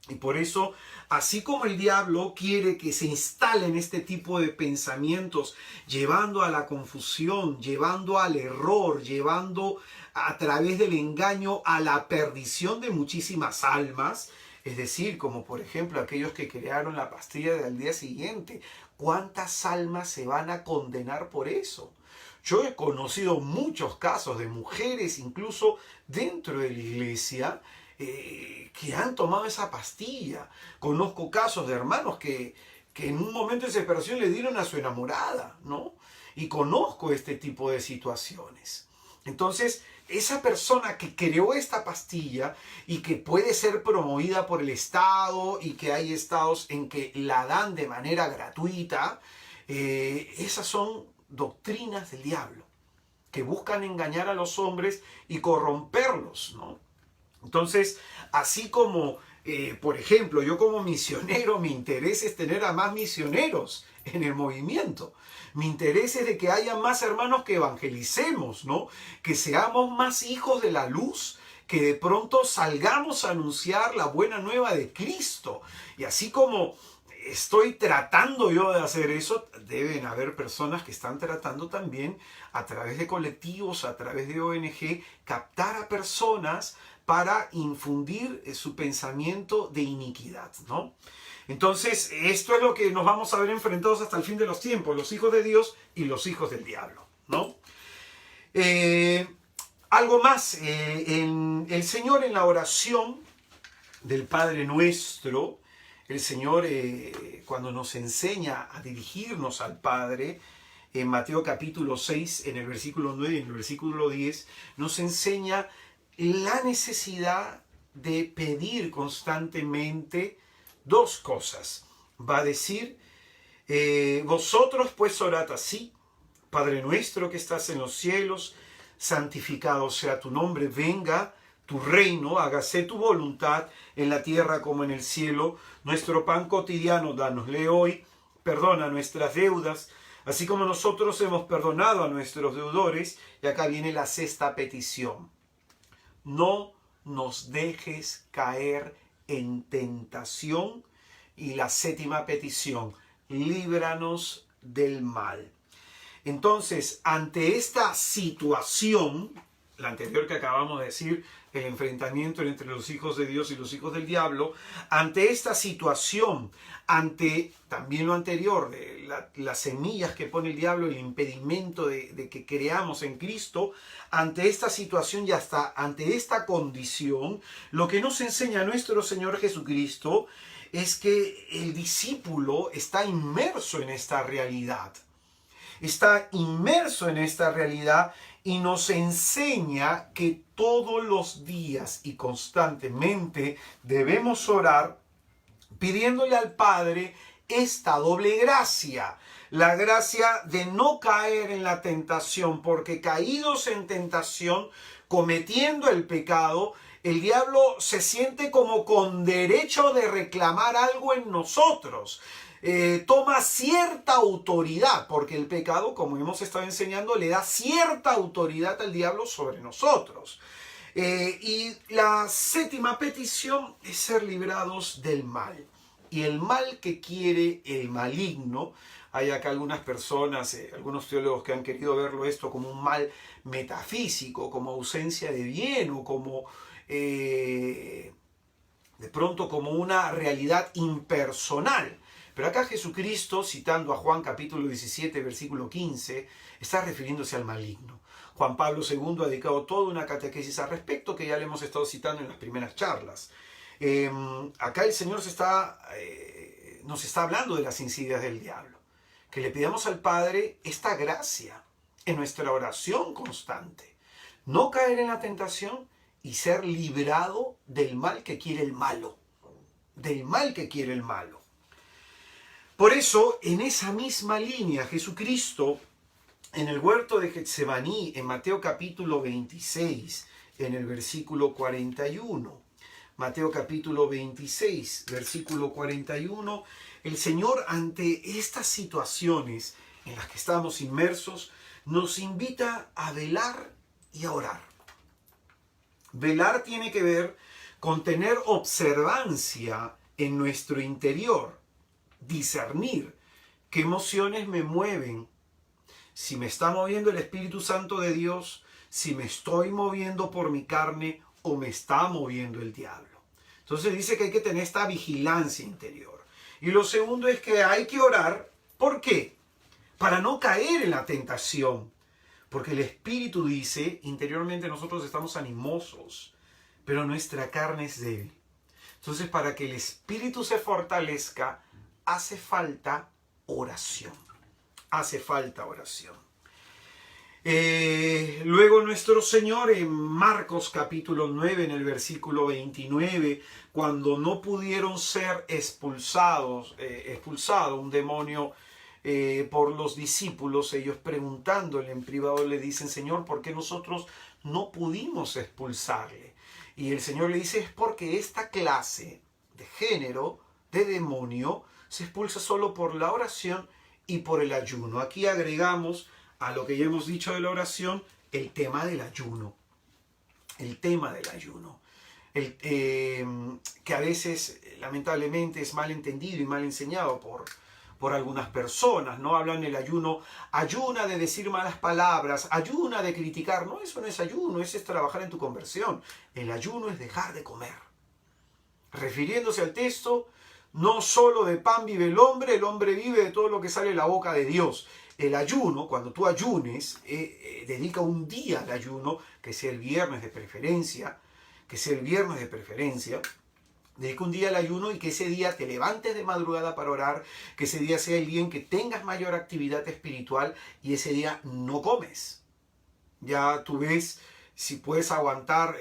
Y por eso, así como el diablo quiere que se instalen este tipo de pensamientos, llevando a la confusión, llevando al error, llevando a través del engaño a la perdición de muchísimas almas, es decir, como por ejemplo aquellos que crearon la pastilla del día siguiente, ¿cuántas almas se van a condenar por eso? Yo he conocido muchos casos de mujeres, incluso dentro de la iglesia, que han tomado esa pastilla. Conozco casos de hermanos que en un momento de desesperación le dieron a su enamorada, ¿no? Y conozco este tipo de situaciones. Entonces, esa persona que creó esta pastilla y que puede ser promovida por el Estado y que hay estados en que la dan de manera gratuita, esas son doctrinas del diablo que buscan engañar a los hombres y corromperlos, ¿no? Entonces, así como, por ejemplo, yo como misionero, mi interés es tener a más misioneros en el movimiento. Mi interés es de que haya más hermanos que evangelicemos, ¿no? Que seamos más hijos de la luz, que de pronto salgamos a anunciar la buena nueva de Cristo. Y así como estoy tratando yo de hacer eso, deben haber personas que están tratando también a través de colectivos, a través de ONG, captar a personas para infundir su pensamiento de iniquidad, ¿no? Entonces, esto es lo que nos vamos a ver enfrentados hasta el fin de los tiempos, los hijos de Dios y los hijos del diablo, ¿no? Algo más, el Señor en la oración del Padre Nuestro, el Señor cuando nos enseña a dirigirnos al Padre, en Mateo capítulo 6, en el versículo 9 y en el versículo 10, nos enseña la necesidad de pedir constantemente dos cosas. Va a decir, vosotros pues orad así: Padre nuestro que estás en los cielos, santificado sea tu nombre, venga tu reino, hágase tu voluntad en la tierra como en el cielo. Nuestro pan cotidiano dánosle hoy, perdona nuestras deudas, así como nosotros hemos perdonado a nuestros deudores. Y acá viene la sexta petición: no nos dejes caer en tentación. Y la séptima petición: líbranos del mal. Entonces, ante esta situación, la anterior que acabamos de decir, el enfrentamiento entre los hijos de Dios y los hijos del diablo, ante esta situación, ante también lo anterior, de las semillas que pone el diablo, el impedimento de que creamos en Cristo, ante esta situación y hasta ante esta condición, lo que nos enseña nuestro Señor Jesucristo es que el discípulo está inmerso en esta realidad. Está inmerso en esta realidad y nos enseña que todos los días y constantemente debemos orar pidiéndole al Padre esta doble gracia. La gracia de no caer en la tentación, porque caídos en tentación, cometiendo el pecado, el diablo se siente como con derecho de reclamar algo en nosotros. Toma cierta autoridad, porque el pecado, como hemos estado enseñando, le da cierta autoridad al diablo sobre nosotros. Y la séptima petición es ser librados del mal. Y el mal que quiere el maligno, hay acá algunas personas, algunos teólogos que han querido verlo esto como un mal metafísico, como ausencia de bien o como de pronto como una realidad impersonal. Pero acá Jesucristo, citando a Juan capítulo 17, versículo 15, está refiriéndose al maligno. Juan Pablo II ha dedicado toda una catequesis al respecto que ya le hemos estado citando en las primeras charlas. Acá el Señor nos está hablando de las insidias del diablo. Que le pidamos al Padre esta gracia en nuestra oración constante. No caer en la tentación y ser librado del mal que quiere el malo. Del mal que quiere el malo. Por eso, en esa misma línea, Jesucristo, en el huerto de Getsemaní, en Mateo capítulo 26, en el versículo 41, Mateo capítulo 26, versículo 41, el Señor ante estas situaciones en las que estamos inmersos, nos invita a velar y a orar. Velar tiene que ver con tener observancia en nuestro interior, discernir qué emociones me mueven, si me está moviendo el Espíritu Santo de Dios, si me estoy moviendo por mi carne o me está moviendo el diablo. Entonces dice que hay que tener esta vigilancia interior. Y lo segundo es que hay que orar. ¿Por qué? Para no caer en la tentación. Porque el Espíritu dice, interiormente nosotros estamos animosos, pero nuestra carne es débil. Entonces, para que el Espíritu se fortalezca, hace falta oración. Hace falta oración. Luego nuestro Señor en Marcos capítulo 9, en el versículo 29, cuando no pudieron ser expulsado un demonio por los discípulos, ellos preguntándole en privado le dicen, Señor, ¿por qué nosotros no pudimos expulsarle? Y el Señor le dice, es porque esta clase de género, de demonio, se expulsa solo por la oración y por el ayuno. Aquí agregamos a lo que ya hemos dicho de la oración, el tema del ayuno. El tema del ayuno. Que a veces, lamentablemente, es mal entendido y mal enseñado por algunas personas, ¿no? Hablan del ayuno, ayuna de decir malas palabras, ayuna de criticar. No, eso no es ayuno, eso es trabajar en tu conversión. El ayuno es dejar de comer. Refiriéndose al texto, no solo de pan vive el hombre vive de todo lo que sale de la boca de Dios. El ayuno, cuando tú ayunes, dedica un día al ayuno, que sea el viernes de preferencia, dedica un día al ayuno y que ese día te levantes de madrugada para orar, que ese día sea el día en que tengas mayor actividad espiritual y ese día no comes. Ya tú ves si puedes aguantar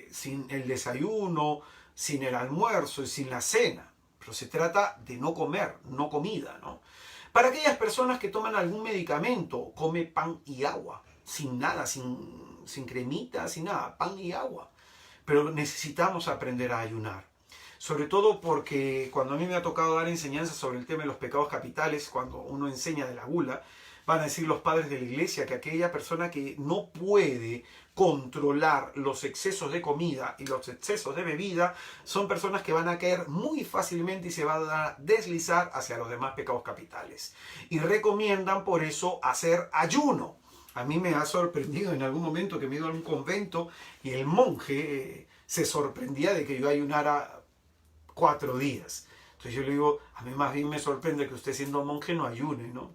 sin el desayuno, sin el almuerzo y sin la cena. Pero se trata de no comer, no comida, ¿no? Para aquellas personas que toman algún medicamento, come pan y agua, sin nada, sin cremita, sin nada, pan y agua. Pero necesitamos aprender a ayunar. Sobre todo porque cuando a mí me ha tocado dar enseñanzas sobre el tema de los pecados capitales, cuando uno enseña de la gula, van a decir los padres de la iglesia que aquella persona que no puede controlar los excesos de comida y los excesos de bebida, son personas que van a caer muy fácilmente y se van a deslizar hacia los demás pecados capitales. Y recomiendan por eso hacer ayuno. A mí me ha sorprendido en algún momento que me he ido a un convento y el monje se sorprendía de que yo ayunara 4 días. Entonces yo le digo, a mí más bien me sorprende que usted siendo monje no ayune, ¿no?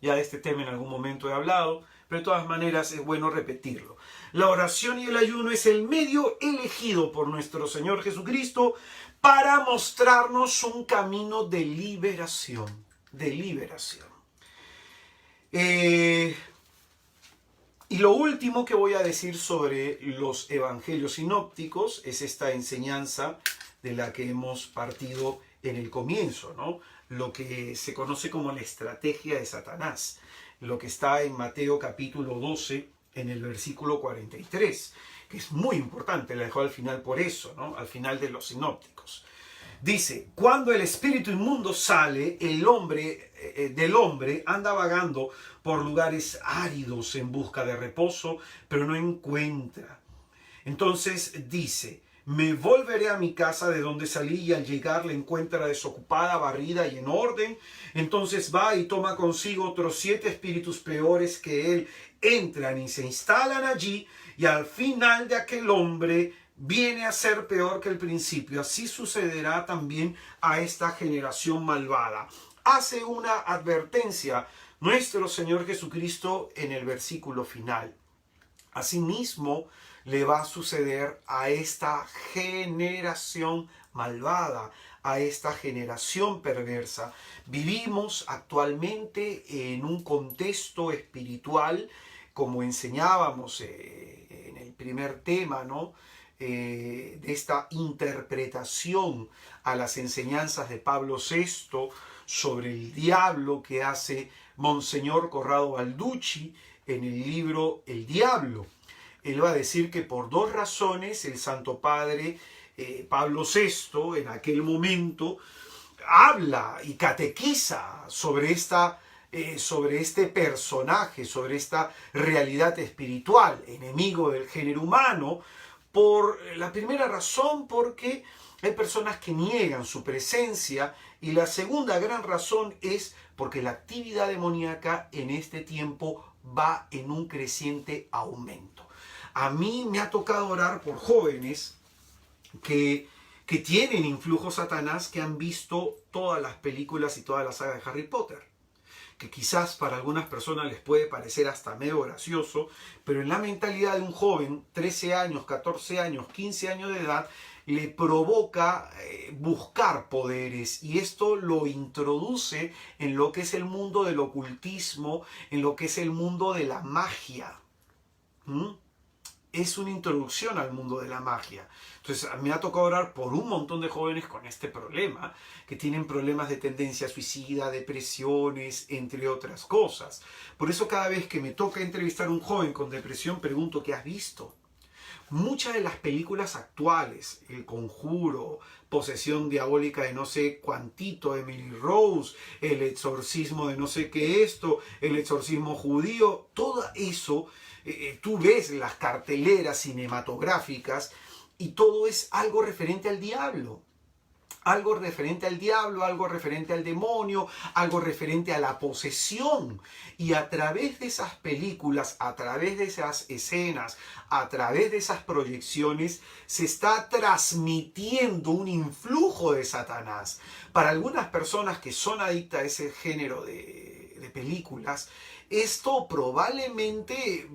Ya de este tema en algún momento he hablado, pero de todas maneras es bueno repetirlo. La oración y el ayuno es el medio elegido por nuestro Señor Jesucristo para mostrarnos un camino de liberación. De liberación. Y lo último que voy a decir sobre los evangelios sinópticos es esta enseñanza de la que hemos partido en el comienzo, ¿no? Lo que se conoce como la estrategia de Satanás, lo que está en Mateo capítulo 12, en el versículo 43, que es muy importante, la dejó al final por eso, ¿no? Al final de los sinópticos. Dice, cuando el espíritu inmundo sale, el hombre del hombre anda vagando por lugares áridos en busca de reposo, pero no encuentra. Entonces dice, me volveré a mi casa de donde salí y al llegar la encuentra desocupada, barrida y en orden. Entonces va y toma consigo otros 7 espíritus peores que él, entran y se instalan allí y al final de aquel hombre viene a ser peor que el principio. Así sucederá también a esta generación malvada. Hace una advertencia nuestro Señor Jesucristo en el versículo final. Asimismo, le va a suceder a esta generación malvada, a esta generación perversa. Vivimos actualmente en un contexto espiritual, como enseñábamos en el primer tema, ¿no? De esta interpretación a las enseñanzas de Pablo VI sobre el diablo que hace Monseñor Corrado Balducci en el libro El Diablo. Él va a decir que por 2 razones el Santo Padre Pablo VI en aquel momento habla y catequiza sobre este personaje, sobre esta realidad espiritual, enemigo del género humano. Por la primera razón, porque hay personas que niegan su presencia, y la segunda gran razón es porque la actividad demoníaca en este tiempo va en un creciente aumento. A mí me ha tocado orar por jóvenes que tienen influjo Satanás, que han visto todas las películas y toda la saga de Harry Potter, que quizás para algunas personas les puede parecer hasta medio gracioso, pero en la mentalidad de un joven, 13 años, 14 años, 15 años de edad, le provoca buscar poderes, y esto lo introduce en lo que es el mundo del ocultismo, en lo que es el mundo de la magia. Es una introducción al mundo de la magia. Entonces, me ha tocado orar por un montón de jóvenes con este problema, que tienen problemas de tendencia suicida, depresiones, entre otras cosas. Por eso cada vez que me toca entrevistar a un joven con depresión, pregunto, ¿qué has visto? Muchas de las películas actuales, El Conjuro, Posesión Diabólica de no sé cuantito, Emily Rose, El Exorcismo de no sé qué esto, El Exorcismo Judío, todo eso, tú ves las carteleras cinematográficas y todo es algo referente al diablo. Algo referente al diablo, algo referente al demonio, algo referente a la posesión. Y a través de esas películas, a través de esas escenas, a través de esas proyecciones, se está transmitiendo un influjo de Satanás. Para algunas personas que son adictas a ese género de películas, esto probablemente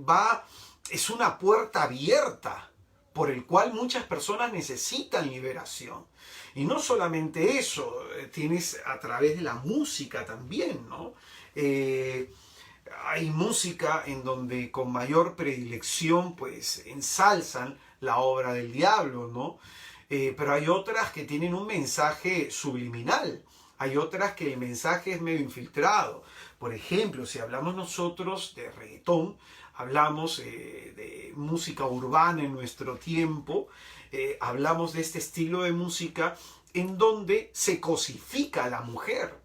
es una puerta abierta por el cual muchas personas necesitan liberación. Y no solamente eso, tienes a través de la música también, ¿no? Hay música en donde con mayor predilección pues ensalzan la obra del diablo, ¿no? Pero hay otras que tienen un mensaje subliminal. Hay otras que el mensaje es medio infiltrado. Por ejemplo, si hablamos nosotros de reggaetón, hablamos de música urbana en nuestro tiempo, hablamos de este estilo de música en donde se cosifica a la mujer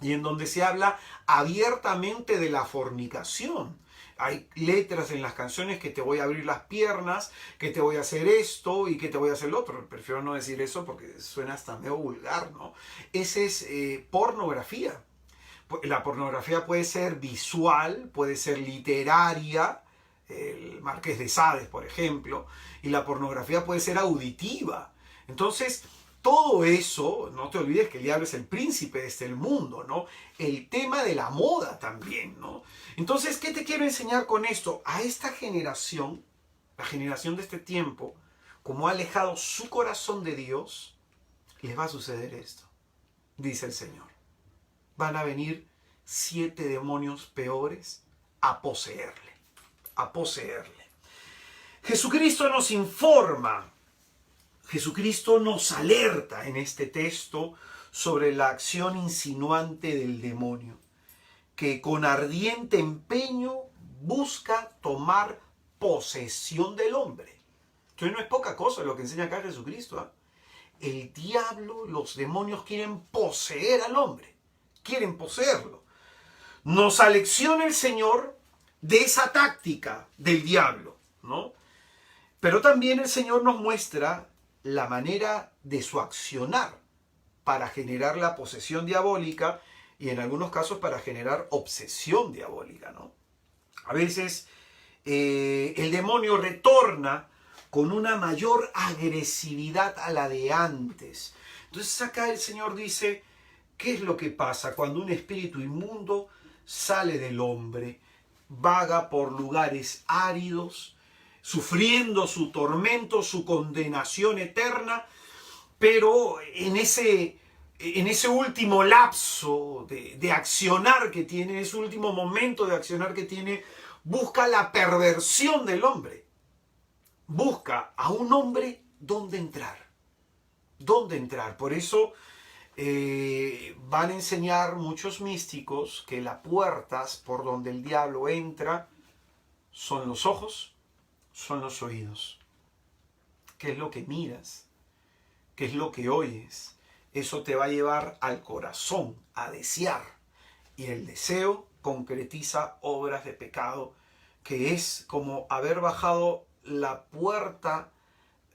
y en donde se habla abiertamente de la fornicación. Hay letras en las canciones que te voy a abrir las piernas, que te voy a hacer esto y que te voy a hacer lo otro. Prefiero no decir eso porque suena hasta medio vulgar, ¿no? Ese es pornografía. La pornografía puede ser visual, puede ser literaria, el Marqués de Sade, por ejemplo, y la pornografía puede ser auditiva. Entonces, todo eso, no te olvides que el diablo es el príncipe de este mundo, ¿no? El tema de la moda también, ¿no? Entonces, ¿qué te quiero enseñar con esto? A esta generación, la generación de este tiempo, como ha alejado su corazón de Dios, les va a suceder esto, dice el Señor. Van a venir 7 demonios peores a poseerle, a poseerle. Jesucristo nos informa, Jesucristo nos alerta en este texto sobre la acción insinuante del demonio, que con ardiente empeño busca tomar posesión del hombre. Entonces no es poca cosa lo que enseña acá Jesucristo, ¿eh? El diablo, los demonios quieren poseer al hombre, quieren poseerlo. Nos alecciona el Señor de esa táctica del diablo, ¿no? Pero también el Señor nos muestra la manera de su accionar para generar la posesión diabólica y en algunos casos para generar obsesión diabólica, ¿no? A veces el demonio retorna con una mayor agresividad a la de antes. Entonces acá el Señor dice, ¿qué es lo que pasa cuando un espíritu inmundo sale del hombre, vaga por lugares áridos, sufriendo su tormento, su condenación eterna, pero en ese último lapso de accionar que tiene, ese último momento de accionar que tiene, busca la perversión del hombre. Busca a un hombre dónde entrar. ¿Dónde entrar? Por eso van a enseñar muchos místicos que las puertas por donde el diablo entra son los ojos, son los oídos. ¿Qué es lo que miras? ¿Qué es lo que oyes? Eso te va a llevar al corazón, a desear. Y el deseo concretiza obras de pecado, que es como haber bajado la puerta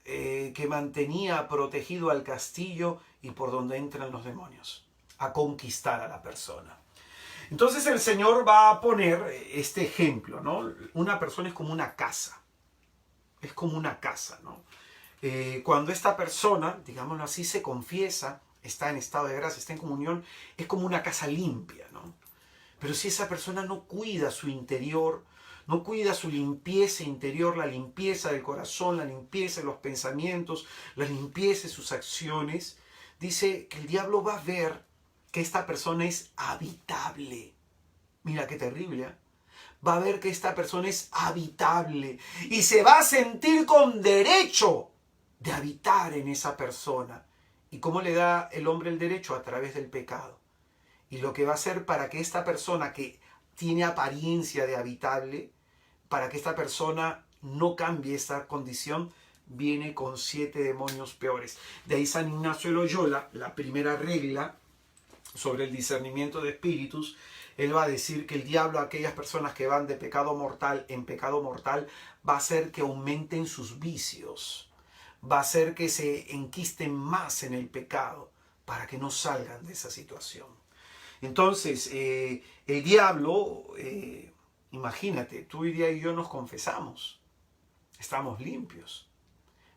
que mantenía protegido al castillo y por donde entran los demonios, a conquistar a la persona. Entonces el Señor va a poner este ejemplo, ¿no? Una persona es como una casa. Es como una casa, ¿no? Cuando esta persona, digámoslo así, se confiesa, está en estado de gracia, está en comunión, es como una casa limpia, ¿no? Pero si esa persona no cuida su interior, no cuida su limpieza interior, la limpieza del corazón, la limpieza de los pensamientos, la limpieza de sus acciones, dice que el diablo va a ver que esta persona es habitable. Mira qué terrible, ¿eh? Va a ver que esta persona es habitable y se va a sentir con derecho de habitar en esa persona. ¿Y cómo le da el hombre el derecho? A través del pecado. Y lo que va a hacer para que esta persona que tiene apariencia de habitable, para que esta persona no cambie esta condición, viene con 7 demonios peores. De ahí San Ignacio de Loyola, la primera regla sobre el discernimiento de espíritus, él va a decir que el diablo a aquellas personas que van de pecado mortal en pecado mortal va a hacer que aumenten sus vicios, va a hacer que se enquisten más en el pecado para que no salgan de esa situación. Entonces, el diablo, imagínate, tú y yo nos confesamos, estamos limpios,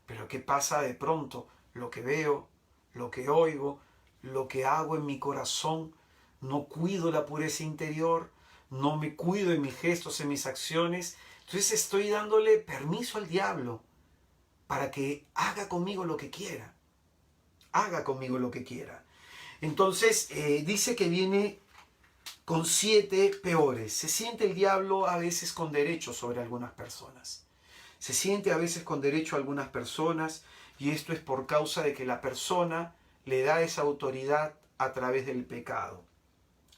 pero ¿qué pasa de pronto? Lo que veo, lo que oigo, lo que hago en mi corazón, no cuido la pureza interior, no me cuido en mis gestos, en mis acciones. Entonces estoy dándole permiso al diablo para que haga conmigo lo que quiera. Haga conmigo lo que quiera. Entonces dice que viene con 7 peores. Se siente el diablo a veces con derecho sobre algunas personas. Se siente a veces con derecho a algunas personas y esto es por causa de que la persona le da esa autoridad a través del pecado.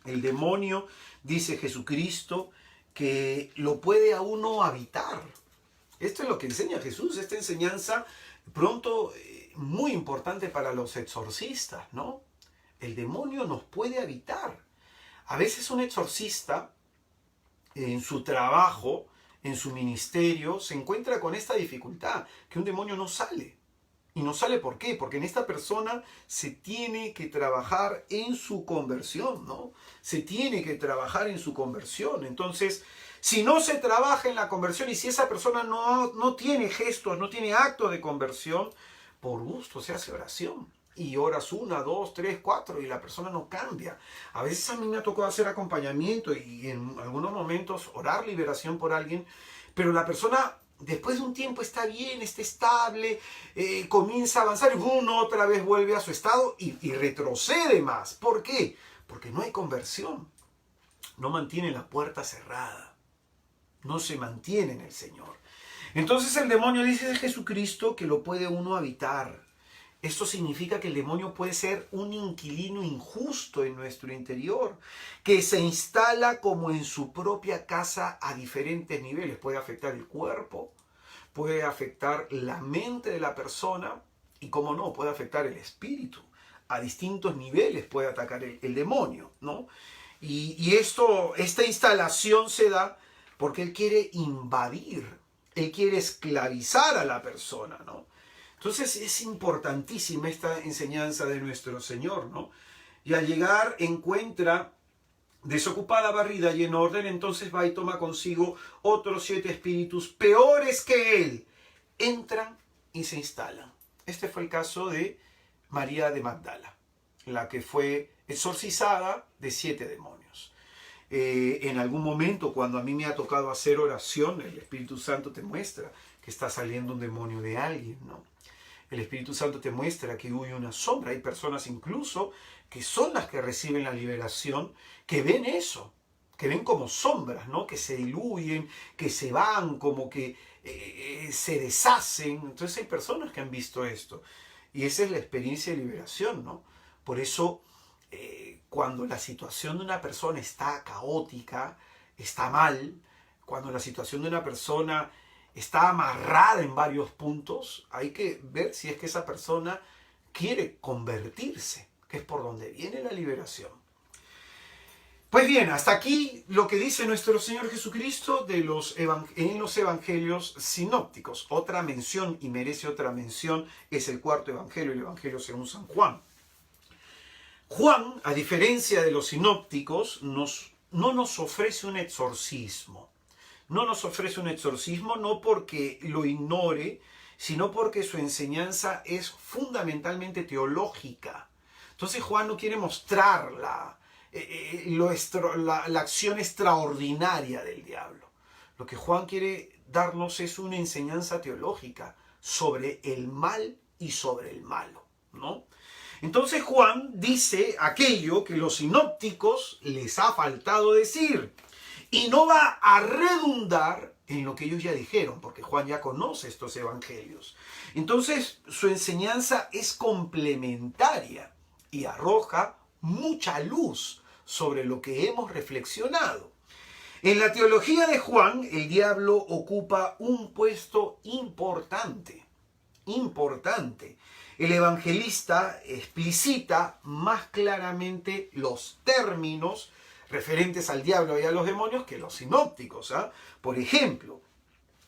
El demonio, dice Jesucristo, que lo puede a uno habitar. Esto es lo que enseña Jesús, esta enseñanza pronto muy importante para los exorcistas, ¿no? El demonio nos puede habitar. A veces un exorcista en su trabajo, en su ministerio, se encuentra con esta dificultad, que un demonio no sale. ¿Y no sale por qué? Porque en esta persona se tiene que trabajar en su conversión, ¿no? Se tiene que trabajar en su conversión. Entonces, si no se trabaja en la conversión y si esa persona no tiene gestos, no tiene actos de conversión, por gusto se hace oración. Y oras 1, 2, 3, 4 y la persona no cambia. A veces a mí me ha tocado hacer acompañamiento y en algunos momentos orar liberación por alguien, pero la persona después de un tiempo está bien, está estable, comienza a avanzar y uno otra vez vuelve a su estado y retrocede más. ¿Por qué? Porque no hay conversión. No mantiene la puerta cerrada. No se mantiene en el Señor. Entonces el demonio dice de Jesucristo que lo puede uno habitar. Esto significa que el demonio puede ser un inquilino injusto en nuestro interior, que se instala como en su propia casa a diferentes niveles. Puede afectar el cuerpo, puede afectar la mente de la persona y, como no, puede afectar el espíritu. A distintos niveles puede atacar el demonio, ¿no? Y esta instalación se da porque él quiere invadir, él quiere esclavizar a la persona, ¿no? Entonces es importantísima esta enseñanza de nuestro Señor, ¿no? Y al llegar encuentra desocupada, barrida y en orden, entonces va y toma consigo otros 7 espíritus peores que él. Entran y se instalan. Este fue el caso de María de Magdala, la que fue exorcizada de 7 demonios. En algún momento, cuando a mí me ha tocado hacer oración, el Espíritu Santo te muestra que está saliendo un demonio de alguien, ¿no? El Espíritu Santo te muestra que huye una sombra. Hay personas incluso que son las que reciben la liberación, que ven eso, que ven como sombras, ¿no? Que se diluyen, que se van, como que se deshacen. Entonces hay personas que han visto esto. Y esa es la experiencia de liberación, ¿no? Por eso, cuando la situación de una persona está caótica, está mal, cuando la situación de una persona está amarrada en varios puntos, hay que ver si es que esa persona quiere convertirse, que es por donde viene la liberación. Pues bien, hasta aquí lo que dice nuestro Señor Jesucristo en los evangelios sinópticos. Otra mención, y merece otra mención, es el cuarto evangelio, el evangelio según San Juan. Juan, a diferencia de los sinópticos, no nos ofrece un exorcismo. No nos ofrece un exorcismo no porque lo ignore, sino porque su enseñanza es fundamentalmente teológica. Entonces Juan no quiere mostrar la acción extraordinaria del diablo. Lo que Juan quiere darnos es una enseñanza teológica sobre el mal y sobre el malo, ¿no? Entonces Juan dice aquello que los sinópticos les ha faltado decir. Y no va a redundar en lo que ellos ya dijeron, porque Juan ya conoce estos evangelios. Entonces, su enseñanza es complementaria y arroja mucha luz sobre lo que hemos reflexionado. En la teología de Juan, el diablo ocupa un puesto importante. El evangelista explicita más claramente los términos referentes al diablo y a los demonios que los sinópticos, ¿eh? Por ejemplo,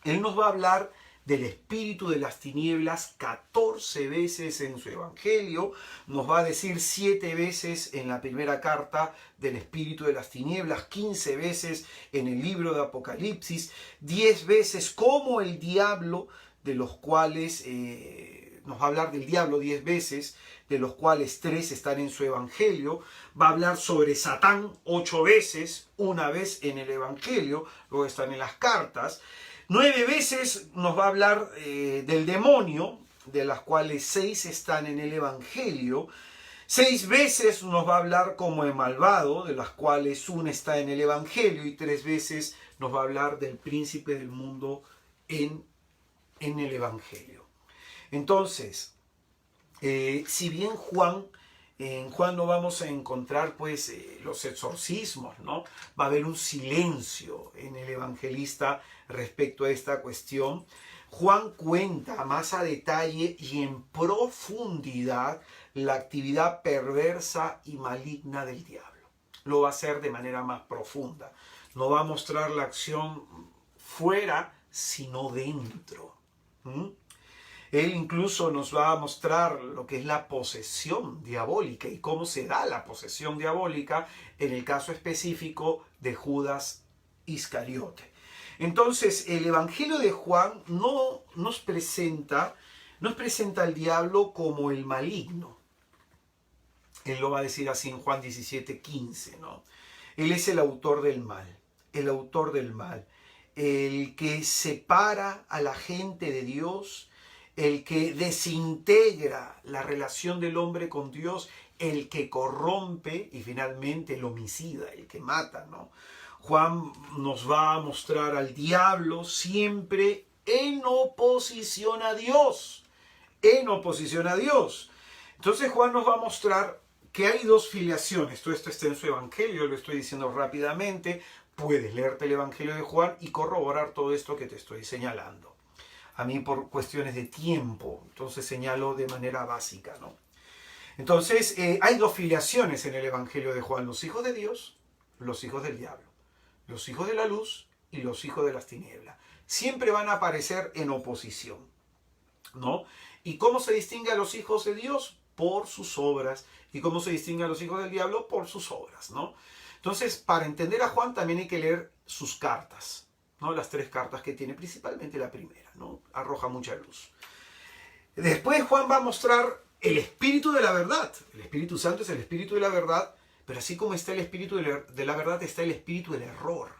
él nos va a hablar del espíritu de las tinieblas 14 veces en su evangelio, nos va a decir 7 veces en la primera carta del espíritu de las tinieblas, 15 veces en el libro de Apocalipsis, 10 veces como el diablo, de los cuales nos va a hablar del diablo 10 veces, de los cuales 3 están en su evangelio. Va a hablar sobre Satán 8 veces, una vez en el evangelio, luego están en las cartas. 9 veces nos va a hablar del demonio, de las cuales 6 están en el evangelio. 6 veces nos va a hablar como el malvado, de las cuales 1 está en el evangelio, y 3 veces nos va a hablar del príncipe del mundo en el evangelio. Entonces, si bien en Juan no vamos a encontrar pues los exorcismos, ¿no? Va a haber un silencio en el evangelista respecto a esta cuestión. Juan cuenta más a detalle y en profundidad la actividad perversa y maligna del diablo. Lo va a hacer de manera más profunda. no va a mostrar la acción fuera, sino dentro. ¿Mm? Él incluso nos va a mostrar lo que es la posesión diabólica y cómo se da la posesión diabólica en el caso específico de Judas Iscariote. Entonces, el Evangelio de Juan no nos presenta al diablo como el maligno. Él lo va a decir así en Juan 17:15, ¿no? Él es el autor del mal, el que separa a la gente de Dios, el que desintegra la relación del hombre con Dios, el que corrompe y finalmente el homicida, el que mata, ¿no? Juan nos va a mostrar al diablo siempre en oposición a Dios, Entonces Juan nos va a mostrar que hay dos filiaciones. Todo esto está en su evangelio, lo estoy diciendo rápidamente. Puedes leerte el evangelio de Juan y corroborar todo esto que te estoy señalando. A mí por cuestiones de tiempo, entonces señalo de manera básica, ¿no? Entonces hay dos filiaciones en el evangelio de Juan: los hijos de Dios, los hijos del diablo, los hijos de la luz y los hijos de las tinieblas. Siempre van a aparecer en oposición, ¿no? ¿Y cómo se distingue a los hijos de Dios? Por sus obras. ¿Y cómo se distingue a los hijos del diablo? Por sus obras, ¿no? Entonces, para entender a Juan también hay que leer sus cartas, ¿no? Las 3 cartas que tiene, principalmente la primera, ¿no? Arroja mucha luz. Después Juan va a mostrar el espíritu de la verdad. El Espíritu Santo es el espíritu de la verdad, pero así como está el espíritu de la verdad, está el espíritu del error,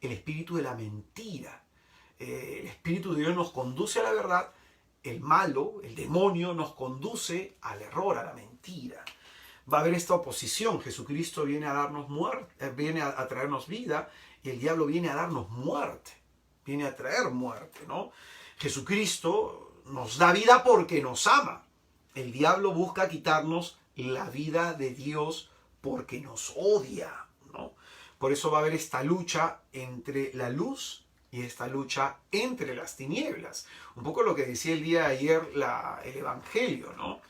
el espíritu de la mentira. El Espíritu de Dios nos conduce a la verdad. El malo, el demonio, nos conduce al error, a la mentira. Va a haber esta oposición. Jesucristo viene a darnos muerte, viene a traernos vida, y el diablo viene a darnos muerte. Viene a traer muerte, ¿no? Jesucristo nos da vida porque nos ama. El diablo busca quitarnos la vida de Dios porque nos odia, ¿no? Por eso va a haber esta lucha entre la luz y esta lucha entre las tinieblas. Un poco lo que decía el día de ayer el Evangelio, ¿no?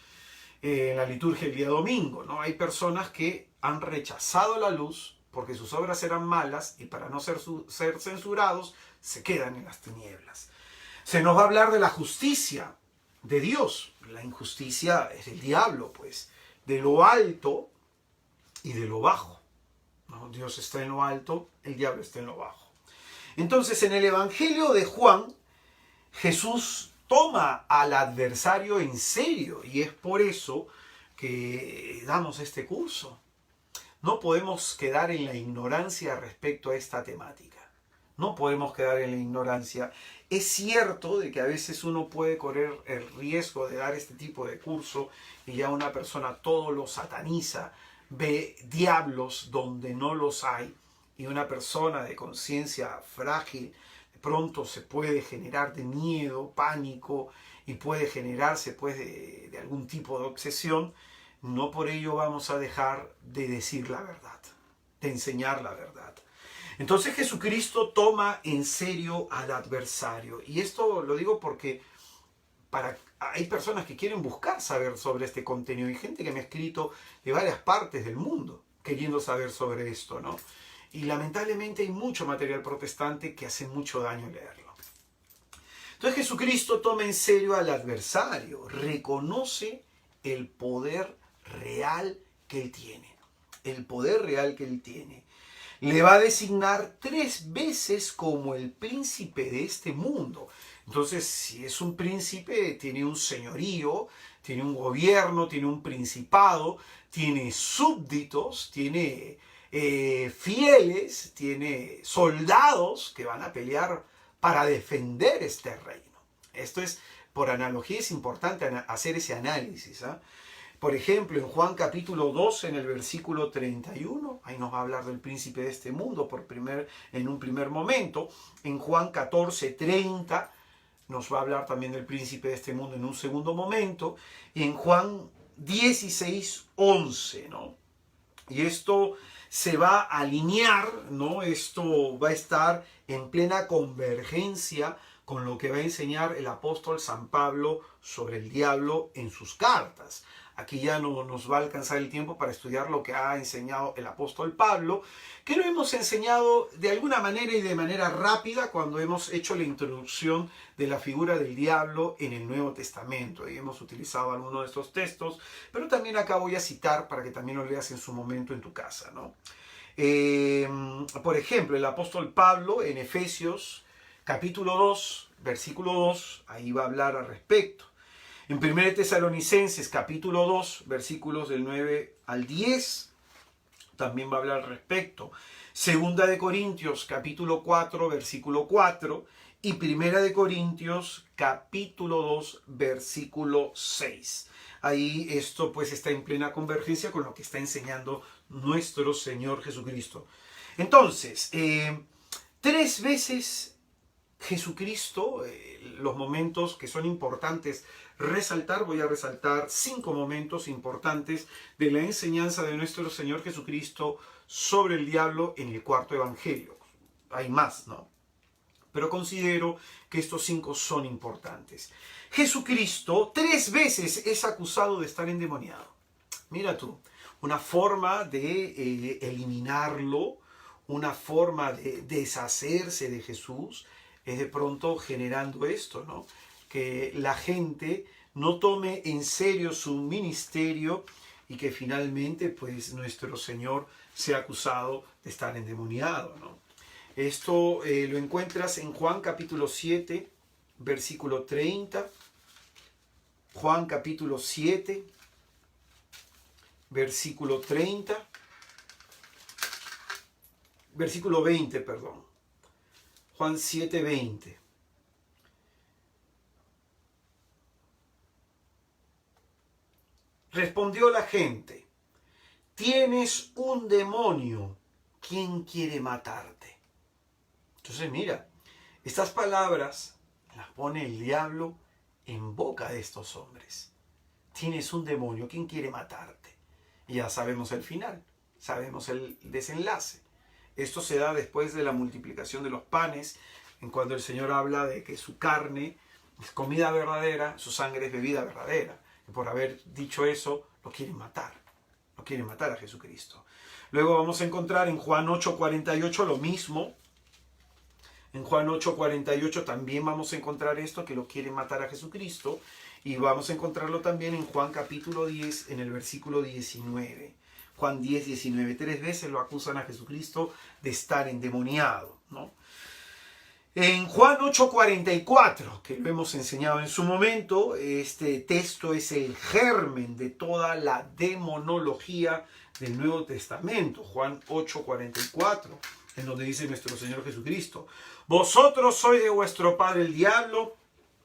En la liturgia el día domingo, ¿no? Hay personas que han rechazado la luz porque sus obras eran malas y para no ser censurados se quedan en las tinieblas. Se nos va a hablar de la justicia de Dios. La injusticia es del diablo, pues, de lo alto y de lo bajo, ¿no? Dios está en lo alto, el diablo está en lo bajo. Entonces, en el Evangelio de Juan, Jesús toma al adversario en serio y es por eso que damos este curso. No podemos quedar en la ignorancia respecto a esta temática. No podemos quedar en la ignorancia. Es cierto de que a veces uno puede correr el riesgo de dar este tipo de curso y ya una persona todo lo sataniza, ve diablos donde no los hay, y una persona de conciencia frágil de pronto se puede generar de miedo, pánico, y puede generarse pues de algún tipo de obsesión. No por ello vamos a dejar de decir la verdad, de enseñar la verdad. Entonces Jesucristo toma en serio al adversario. Y esto lo digo porque hay personas que quieren buscar saber sobre este contenido. Hay gente que me ha escrito de varias partes del mundo queriendo saber sobre esto, ¿no? Y lamentablemente hay mucho material protestante que hace mucho daño leerlo. Entonces Jesucristo toma en serio al adversario, reconoce el poder real que él tiene. El poder real que él tiene. Le va a designar 3 veces como el príncipe de este mundo. Entonces, si es un príncipe, tiene un señorío, tiene un gobierno, tiene un principado, tiene súbditos, tiene fieles, tiene soldados que van a pelear para defender este reino. Esto es, por analogía, es importante hacer ese análisis, ¿eh? Por ejemplo, en Juan capítulo 2, en el versículo 31, ahí nos va a hablar del príncipe de este mundo en un primer momento. En Juan 14:30 nos va a hablar también del príncipe de este mundo en un segundo momento. Y en Juan 16:11, ¿no? Y esto se va a alinear, ¿no? Esto va a estar en plena convergencia con lo que va a enseñar el apóstol San Pablo sobre el diablo en sus cartas. Aquí ya no nos va a alcanzar el tiempo para estudiar lo que ha enseñado el apóstol Pablo, que lo hemos enseñado de alguna manera y de manera rápida cuando hemos hecho la introducción de la figura del diablo en el Nuevo Testamento. Y hemos utilizado algunos de estos textos, pero también acá voy a citar para que también lo leas en su momento en tu casa, ¿no? Por ejemplo, el apóstol Pablo en Efesios capítulo 2, versículo 2, ahí va a hablar al respecto. En 1 Tesalonicenses capítulo 2, versículos del 9 al 10, también va a hablar al respecto. Segunda de Corintios capítulo 4, versículo 4 y Primera de Corintios capítulo 2, versículo 6. Ahí esto pues está en plena convergencia con lo que está enseñando nuestro Señor Jesucristo. Entonces, 3 veces Jesucristo, los momentos que son importantes resaltar, voy a resaltar 5 momentos importantes de la enseñanza de nuestro Señor Jesucristo sobre el diablo en el cuarto evangelio. Hay más, ¿no? Pero considero que estos 5 son importantes. Jesucristo 3 veces es acusado de estar endemoniado. Mira tú, una forma de eliminarlo, una forma de deshacerse de Jesús, es de pronto generando esto, ¿no? Que la gente no tome en serio su ministerio y que finalmente pues nuestro Señor sea acusado de estar endemoniado, ¿no? Esto lo encuentras en Juan capítulo 7, versículo 30. Juan capítulo 7, versículo 30. Versículo 20, perdón. Juan 7, 20. Respondió la gente: tienes un demonio, ¿quién quiere matarte? Entonces mira, estas palabras las pone el diablo en boca de estos hombres. Tienes un demonio, ¿quién quiere matarte? Y ya sabemos el final, sabemos el desenlace. Esto se da después de la multiplicación de los panes, en cuando el Señor habla de que su carne es comida verdadera, su sangre es bebida verdadera. Y por haber dicho eso, lo quieren matar a Jesucristo. Luego vamos a encontrar en Juan 8:48 lo mismo. En Juan 8:48 también vamos a encontrar esto, que lo quieren matar a Jesucristo. Y vamos a encontrarlo también en Juan capítulo 10, en el versículo 19. Juan 10, 19. 3 veces lo acusan a Jesucristo de estar endemoniado, ¿no? En Juan 8:44, que lo hemos enseñado en su momento, este texto es el germen de toda la demonología del Nuevo Testamento. Juan 8:44, en donde dice nuestro Señor Jesucristo: vosotros sois de vuestro padre el diablo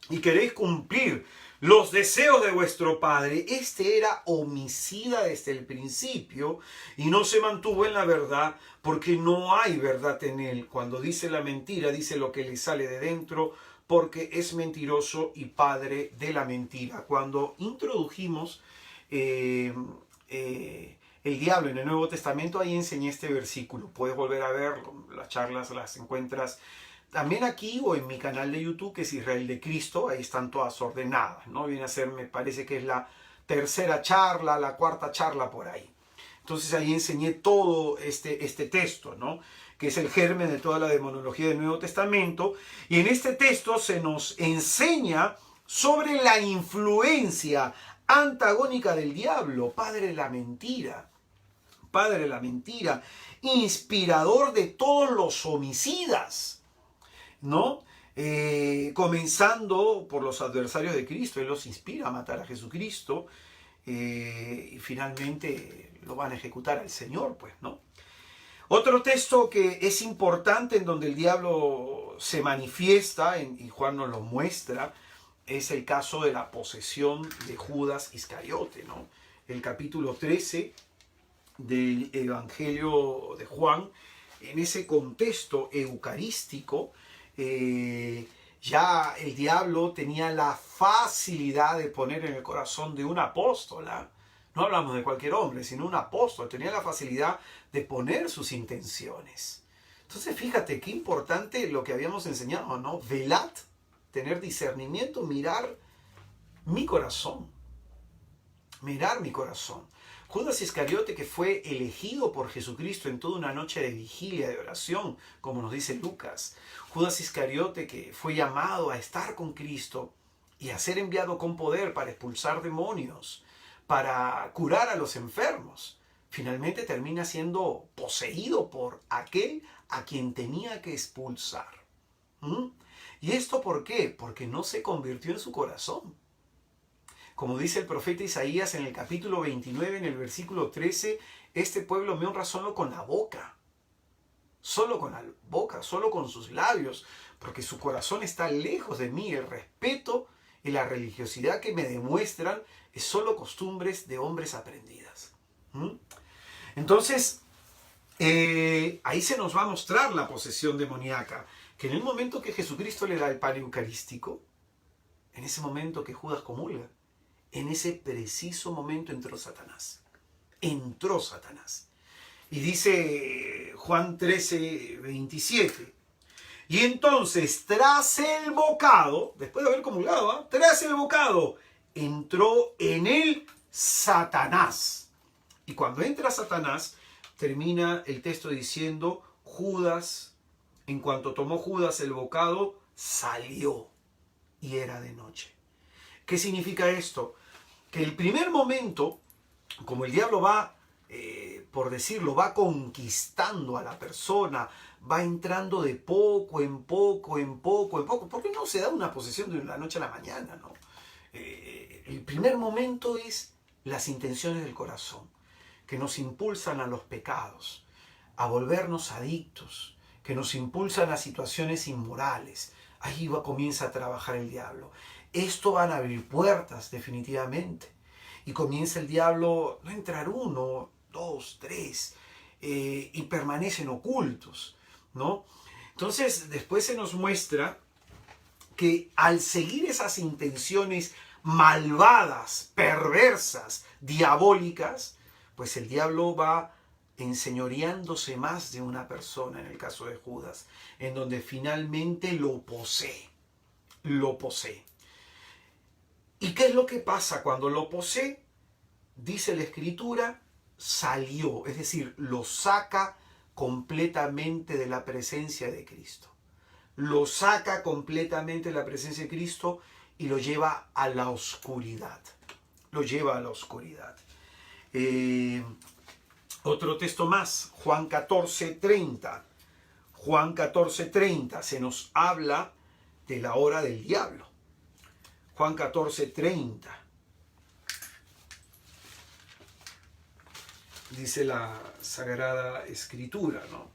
y queréis cumplir los deseos de vuestro padre. Este era homicida desde el principio y no se mantuvo en la verdad, porque no hay verdad en él. Cuando dice la mentira, dice lo que le sale de dentro, porque es mentiroso y padre de la mentira. Cuando introdujimos el diablo en el Nuevo Testamento, ahí enseñé este versículo. Puedes volver a verlo, las charlas las encuentras también aquí o en mi canal de YouTube, que es Israel de Cristo. Ahí están todas ordenadas, ¿no? Viene a ser, me parece que es la 3ª charla, la 4ª charla por ahí. Entonces ahí enseñé todo este texto, ¿no? Que es el germen de toda la demonología del Nuevo Testamento. Y en este texto se nos enseña sobre la influencia antagónica del diablo, padre de la mentira, inspirador de todos los homicidas, ¿no? Comenzando por los adversarios de Cristo. Él los inspira a matar a Jesucristo, y finalmente lo van a ejecutar al Señor, pues, ¿no? Otro texto que es importante en donde el diablo se manifiesta, y Juan nos lo muestra, es el caso de la posesión de Judas Iscariote, ¿no? El capítulo 13 del Evangelio de Juan, en ese contexto eucarístico, ya el diablo tenía la facilidad de poner en el corazón de un apóstola, no hablamos de cualquier hombre, sino un apóstol, tenía la facilidad de poner sus intenciones. Entonces fíjate qué importante lo que habíamos enseñado, ¿no? Velad, tener discernimiento, mirar mi corazón. mirar mi corazón. Judas Iscariote, que fue elegido por Jesucristo en toda una noche de vigilia, de oración, como nos dice Lucas. Judas Iscariote, que fue llamado a estar con Cristo y a ser enviado con poder para expulsar demonios, para curar a los enfermos. Finalmente termina siendo poseído por aquel a quien tenía que expulsar. ¿Y esto por qué? Porque no se convirtió en su corazón. Como dice el profeta Isaías en el capítulo 29, en el versículo 13, este pueblo me honra solo con la boca. Solo con la boca, solo con sus labios, porque su corazón está lejos de mí. El respeto y la religiosidad que me demuestran es solo costumbres de hombres aprendidas. Entonces, ahí se nos va a mostrar la posesión demoníaca, que en el momento que Jesucristo le da el pan eucarístico, en ese momento que Judas comulga, en ese preciso momento entró Satanás. Entró Satanás. Y dice Juan 13, 27. Y entonces, tras el bocado, después de haber comulgado, tras el bocado, entró en él Satanás. Y cuando entra Satanás, termina el texto diciendo, Judas, en cuanto tomó Judas el bocado, salió y era de noche. ¿Qué significa esto? Que el primer momento, como el diablo va, por decirlo, va conquistando a la persona, va entrando de poco en poco, en poco, en poco, porque no se da una posesión de la noche a la mañana, ¿no? El primer momento es las intenciones del corazón, que nos impulsan a los pecados, a volvernos adictos, que nos impulsan a situaciones inmorales. Ahí comienza a trabajar el diablo. Esto van a abrir puertas definitivamente. Y comienza el diablo a entrar 1, 2, 3 y permanecen ocultos, ¿no? Entonces después se nos muestra que al seguir esas intenciones malvadas, perversas, diabólicas, pues el diablo va enseñoreándose más de una persona, en el caso de Judas, en donde finalmente lo posee. Lo posee. ¿Y qué es lo que pasa cuando lo posee? Dice la Escritura, salió, es decir, lo saca completamente de la presencia de Cristo. Lo saca completamente de la presencia de Cristo y lo lleva a la oscuridad. Lo lleva a la oscuridad. Otro texto más, Juan 14:30. Juan 14:30 se nos habla de la hora del diablo. Juan 14:30. Dice la Sagrada Escritura, ¿no?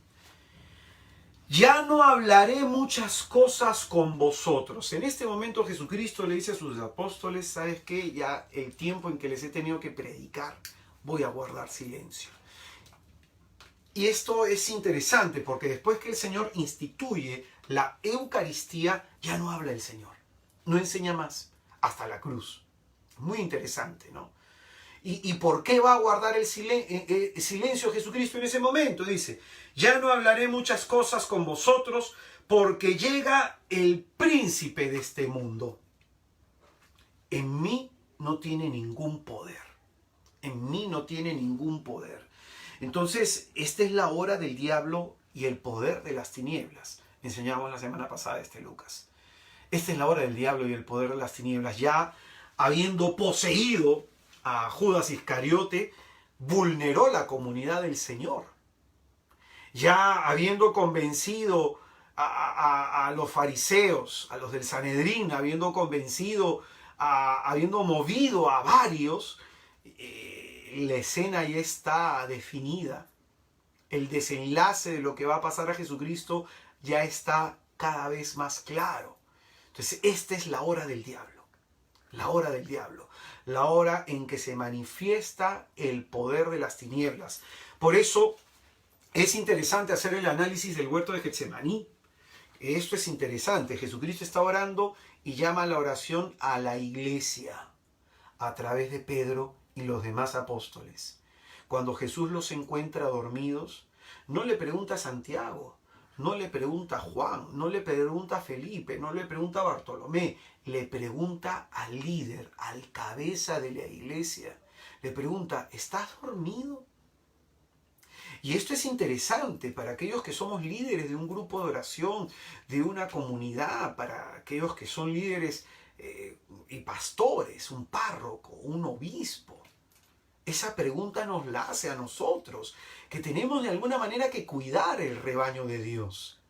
Ya no hablaré muchas cosas con vosotros. En este momento Jesucristo le dice a sus apóstoles, ¿sabes qué? Ya el tiempo en que les he tenido que predicar, voy a guardar silencio. Y esto es interesante porque después que el Señor instituye la Eucaristía, ya no habla el Señor. No enseña más, hasta la cruz. Muy interesante, ¿no? ¿Y por qué va a guardar el silencio Jesucristo en ese momento? Dice, ya no hablaré muchas cosas con vosotros porque llega el príncipe de este mundo. En mí no tiene ningún poder. En mí no tiene ningún poder. Entonces, esta es la hora del diablo y el poder de las tinieblas. Enseñamos la semana pasada Lucas. Esta es la hora del diablo y el poder de las tinieblas. Ya habiendo poseído a Judas Iscariote, vulneró la comunidad del Señor. Ya habiendo convencido a los fariseos, a los del Sanedrín, habiendo convencido, habiendo movido a varios, la escena ya está definida. El desenlace de lo que va a pasar a Jesucristo ya está cada vez más claro. Entonces, esta es la hora del diablo. La hora del diablo. La hora en que se manifiesta el poder de las tinieblas. Por eso es interesante hacer el análisis del huerto de Getsemaní. Esto es interesante. Jesucristo está orando y llama a la oración a la iglesia a través de Pedro y los demás apóstoles. Cuando Jesús los encuentra dormidos, no le pregunta a Santiago, no le pregunta a Juan, no le pregunta a Felipe, no le pregunta a Bartolomé, le pregunta al líder, al cabeza de la iglesia. Le pregunta, ¿estás dormido? Y esto es interesante para aquellos que somos líderes de un grupo de oración, de una comunidad, para aquellos que son líderes y pastores, un párroco, un obispo. Esa pregunta nos la hace a nosotros, que tenemos de alguna manera que cuidar el rebaño de Dios.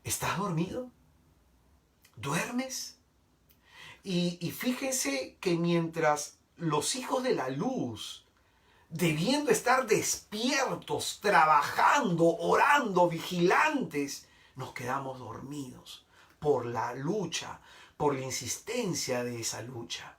¿Estás dormido? ¿Duermes? Y fíjense que mientras los hijos de la luz, debiendo estar despiertos, trabajando, orando, vigilantes, nos quedamos dormidos por la lucha, por la insistencia de esa lucha.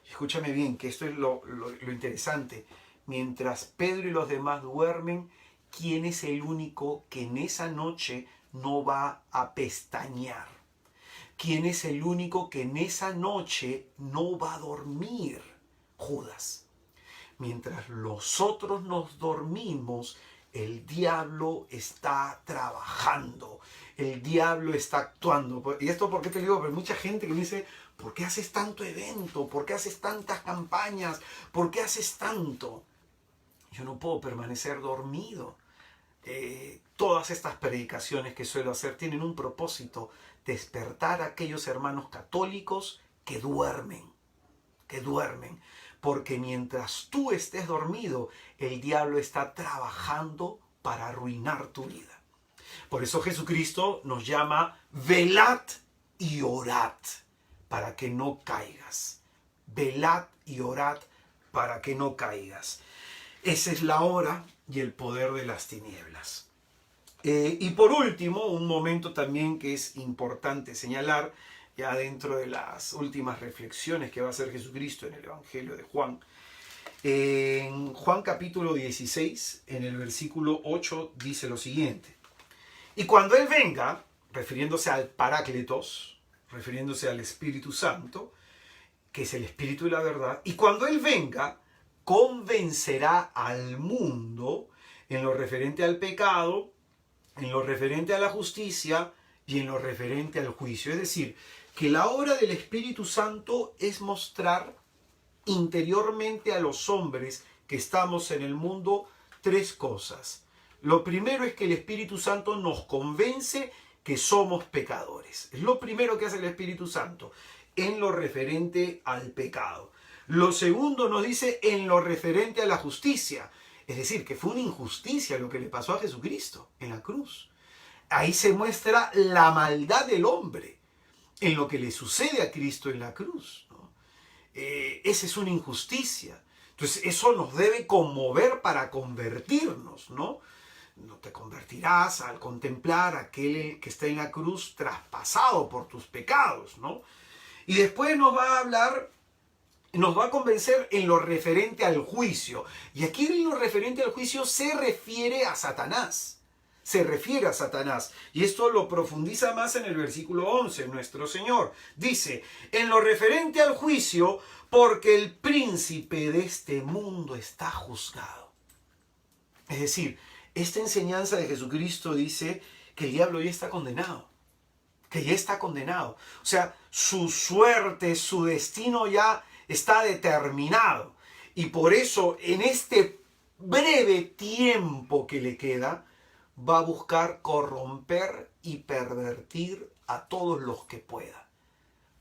Escúchame bien, que esto es lo interesante. Mientras Pedro y los demás duermen, ¿quién es el único que en esa noche no va a pestañear? ¿Quién es el único que en esa noche no va a dormir? Judas. Mientras los otros nos dormimos, el diablo está trabajando, el diablo está actuando. ¿Y esto por qué te digo? Porque hay mucha gente que me dice, ¿por qué haces tanto evento? ¿Por qué haces tantas campañas? ¿Por qué haces tanto? Yo no puedo permanecer dormido. Todas estas predicaciones que suelo hacer tienen un propósito: despertar a aquellos hermanos católicos que duermen. Porque mientras tú estés dormido, el diablo está trabajando para arruinar tu vida. Por eso Jesucristo nos llama velad y orad para que no caigas. Velad y orad para que no caigas. Esa es la hora y el poder de las tinieblas. Y por último, un momento también que es importante señalar, ya dentro de las últimas reflexiones que va a hacer Jesucristo en el Evangelio de Juan. En Juan capítulo 16, en el versículo 8, dice lo siguiente. Y cuando Él venga, refiriéndose al Parácletos, refiriéndose al Espíritu Santo, que es el Espíritu de la verdad, y cuando Él venga, convencerá al mundo en lo referente al pecado, en lo referente a la justicia y en lo referente al juicio. Es decir, que la obra del Espíritu Santo es mostrar interiormente a los hombres que estamos en el mundo tres cosas. Lo primero es que el Espíritu Santo nos convence que somos pecadores. Es lo primero que hace el Espíritu Santo en lo referente al pecado. Lo segundo nos dice en lo referente a la justicia. Es decir, que fue una injusticia lo que le pasó a Jesucristo en la cruz. Ahí se muestra la maldad del hombre en lo que le sucede a Cristo en la cruz, ¿no? Esa es una injusticia. Entonces eso nos debe conmover para convertirnos, ¿no? No te convertirás al contemplar a aquel que está en la cruz traspasado por tus pecados, ¿no? Y después nos va a hablar, nos va a convencer en lo referente al juicio. Y aquí en lo referente al juicio se refiere a Satanás. Se refiere a Satanás. Y esto lo profundiza más en el versículo 11. Nuestro Señor dice, en lo referente al juicio, porque el príncipe de este mundo está juzgado. Es decir, esta enseñanza de Jesucristo dice que el diablo ya está condenado. Que ya está condenado. O sea, su suerte, su destino ya está determinado. Y por eso, en este breve tiempo que le queda, va a buscar corromper y pervertir a todos los que pueda.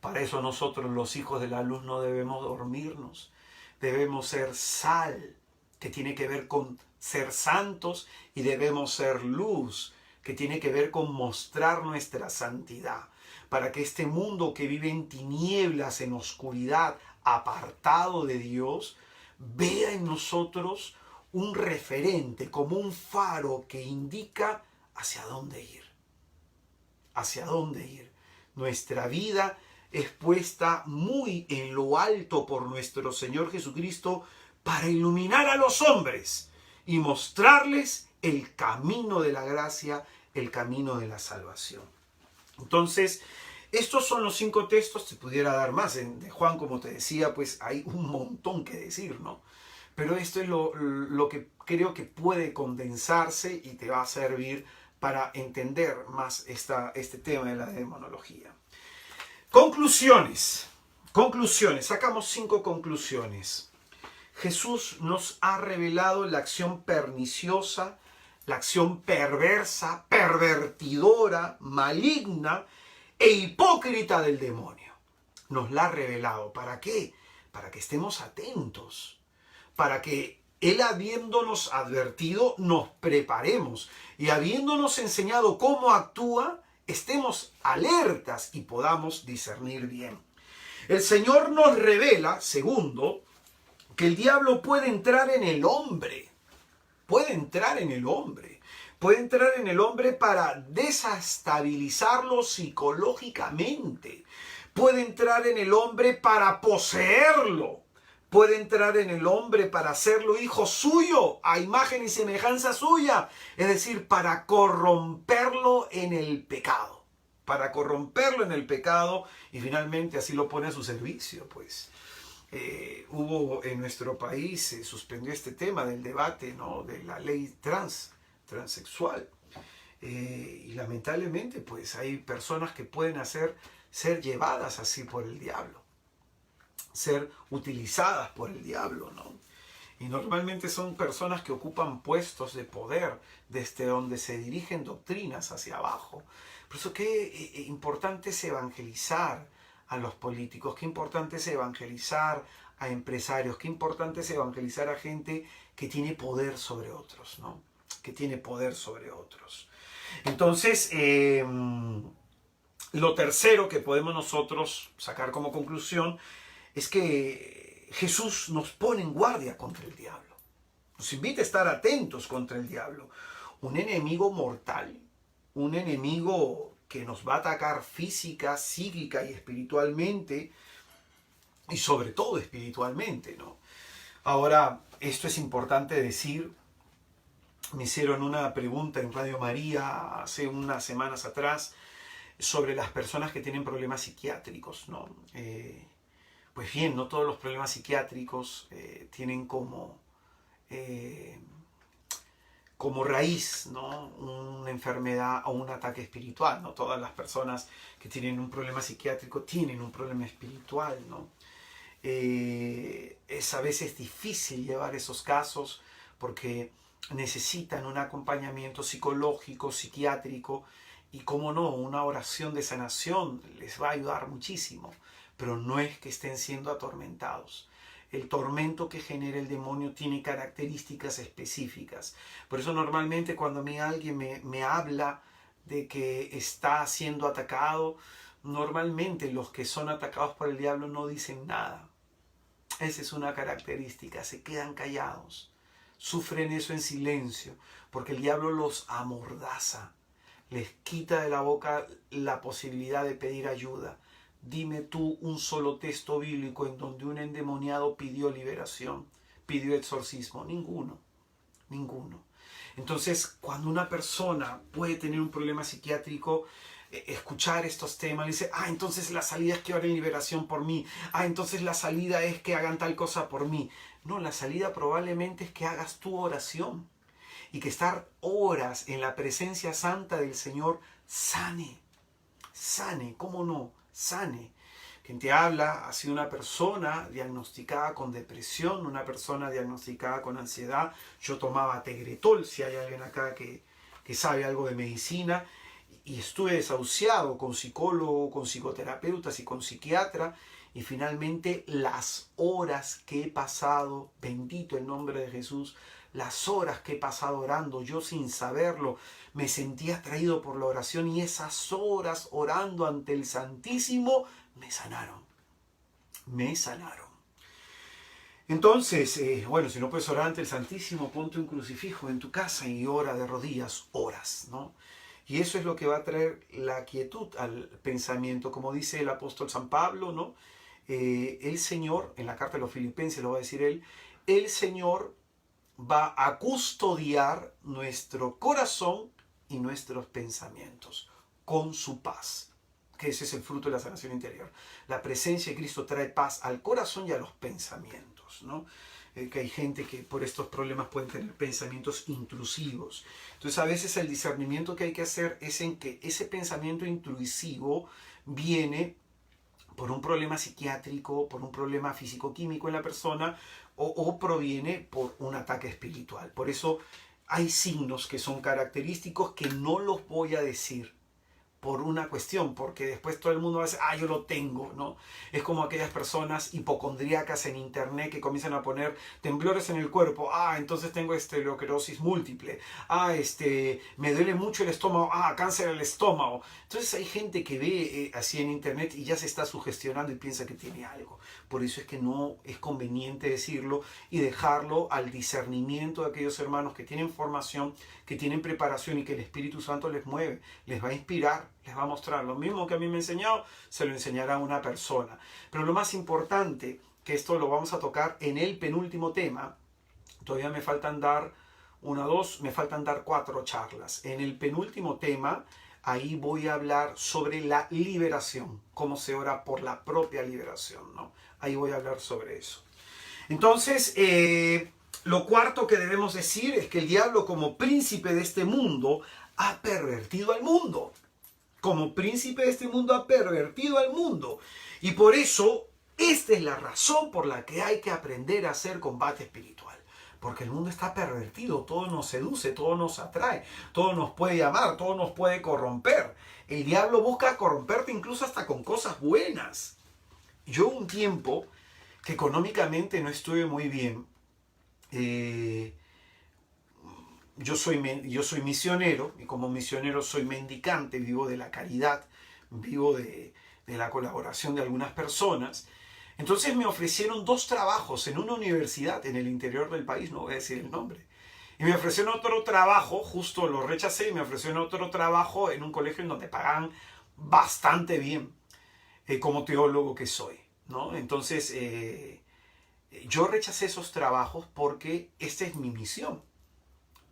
Para eso nosotros, los hijos de la luz, no debemos dormirnos. Debemos ser sal, que tiene que ver con ser santos, y debemos ser luz, que tiene que ver con mostrar nuestra santidad. Para que este mundo que vive en tinieblas, en oscuridad, apartado de Dios, vea en nosotros un referente, como un faro que indica hacia dónde ir. Hacia dónde ir. Nuestra vida es puesta muy en lo alto por nuestro Señor Jesucristo para iluminar a los hombres y mostrarles el camino de la gracia, el camino de la salvación. Entonces, estos son los 5 textos. Te pudiera dar más. De Juan, como te decía, pues hay un montón que decir, ¿no? Pero esto es lo que creo que puede condensarse y te va a servir para entender más este tema de la demonología. Conclusiones. Sacamos 5 conclusiones. Jesús nos ha revelado la acción perniciosa, la acción perversa, pervertidora, maligna e hipócrita del demonio. Nos la ha revelado. ¿Para qué? Para que estemos atentos, para que Él, habiéndonos advertido, nos preparemos y habiéndonos enseñado cómo actúa, estemos alertas y podamos discernir bien. El Señor nos revela, segundo, que el diablo puede entrar en el hombre. Puede entrar en el hombre. Puede entrar en el hombre para desestabilizarlo psicológicamente. Puede entrar en el hombre para poseerlo. Puede entrar en el hombre para hacerlo hijo suyo, a imagen y semejanza suya. Es decir, para corromperlo en el pecado. Para corromperlo en el pecado y finalmente así lo pone a su servicio, pues. Hubo en nuestro país, se suspendió este tema del debate, ¿no?, de la ley transexual. Y lamentablemente, pues hay personas que pueden ser llevadas así por el diablo, ser utilizadas por el diablo, ¿no? Y normalmente son personas que ocupan puestos de poder desde donde se dirigen doctrinas hacia abajo. Por eso qué importante es evangelizar a los políticos, qué importante es evangelizar a empresarios, qué importante es evangelizar a gente que tiene poder sobre otros, ¿no? Que tiene poder sobre otros. Entonces, lo tercero que podemos nosotros sacar como conclusión es que Jesús nos pone en guardia contra el diablo. Nos invita a estar atentos contra el diablo. Un enemigo mortal, un enemigo que nos va a atacar física, psíquica y espiritualmente, y sobre todo espiritualmente, ¿no? Ahora, esto es importante decir. Me hicieron una pregunta en Radio María hace unas semanas atrás sobre las personas que tienen problemas psiquiátricos, ¿no? Pues bien, no todos los problemas psiquiátricos tienen como raíz, ¿no?, una enfermedad o un ataque espiritual. No todas las personas que tienen un problema psiquiátrico tienen un problema espiritual, ¿no? Es a veces difícil llevar esos casos porque necesitan un acompañamiento psicológico, psiquiátrico, y cómo no, una oración de sanación les va a ayudar muchísimo, pero no es que estén siendo atormentados. El tormento que genera el demonio tiene características específicas. Por eso normalmente cuando alguien me habla de que está siendo atacado, normalmente los que son atacados por el diablo no dicen nada. Esa es una característica, se quedan callados. Sufren eso en silencio, porque el diablo los amordaza, les quita de la boca la posibilidad de pedir ayuda. Dime tú un solo texto bíblico en donde un endemoniado pidió liberación, pidió exorcismo. Ninguno. Entonces, cuando una persona puede tener un problema psiquiátrico, escuchar estos temas, dice, entonces la salida es que oren liberación por mí. Entonces la salida es que hagan tal cosa por mí. No, la salida probablemente es que hagas tu oración y que estar horas en la presencia santa del Señor sane, ¿cómo no? Sane. Quien te habla ha sido una persona diagnosticada con depresión, una persona diagnosticada con ansiedad. Yo tomaba Tegretol, si hay alguien acá que sabe algo de medicina, y estuve desahuciado con psicólogo, con psicoterapeutas y con psiquiatra, y finalmente las horas que he pasado, bendito el nombre de Jesús, las horas que he pasado orando, yo sin saberlo, me sentía atraído por la oración, y esas horas orando ante el Santísimo me sanaron. Entonces, bueno, si no puedes orar ante el Santísimo, ponte un crucifijo en tu casa y ora de rodillas horas, ¿no? Y eso es lo que va a traer la quietud al pensamiento, como dice el apóstol San Pablo, ¿no? El Señor, en la carta de los Filipenses lo va a decir él, el Señor va a custodiar nuestro corazón y nuestros pensamientos con su paz, que ese es el fruto de la sanación interior. La presencia de Cristo trae paz al corazón y a los pensamientos, ¿no? Que hay gente que por estos problemas pueden tener pensamientos intrusivos. Entonces a veces el discernimiento que hay que hacer es en que ese pensamiento intrusivo viene por un problema psiquiátrico, por un problema físico-químico en la persona, o proviene por un ataque espiritual. Por eso hay signos que son característicos que no los voy a decir por una cuestión, porque después todo el mundo va a decir, yo lo tengo, ¿no? Es como aquellas personas hipocondríacas en internet que comienzan a poner temblores en el cuerpo, entonces tengo esclerosis múltiple, me duele mucho el estómago, cáncer del estómago. Entonces hay gente que ve así en internet y ya se está sugestionando y piensa que tiene algo. Por eso es que no es conveniente decirlo y dejarlo al discernimiento de aquellos hermanos que tienen formación, que tienen preparación y que el Espíritu Santo les mueve, les va a inspirar, les va a mostrar. Lo mismo que a mí me ha enseñado, se lo enseñará a una persona. Pero lo más importante, que esto lo vamos a tocar en el penúltimo tema, todavía me faltan dar 4 charlas. En el penúltimo tema, ahí voy a hablar sobre la liberación, cómo se ora por la propia liberación, ¿no? Ahí voy a hablar sobre eso. Entonces, lo cuarto que debemos decir es que el diablo, como príncipe de este mundo, ha pervertido al mundo. Como príncipe de este mundo ha pervertido al mundo. Y por eso, esta es la razón por la que hay que aprender a hacer combate espiritual. Porque el mundo está pervertido, todo nos seduce, todo nos atrae, todo nos puede llamar, todo nos puede corromper. El diablo busca corromperte incluso hasta con cosas buenas. Yo un tiempo que económicamente no estuve muy bien, yo soy misionero, y como misionero soy mendicante, vivo de la caridad, vivo de la colaboración de algunas personas. Entonces me ofrecieron 2 trabajos en una universidad en el interior del país, no voy a decir el nombre. Y me ofrecieron otro trabajo, justo lo rechacé, y me ofrecieron otro trabajo en un colegio en donde pagaban bastante bien, como teólogo que soy, ¿no? Entonces, yo rechacé esos trabajos porque esta es mi misión.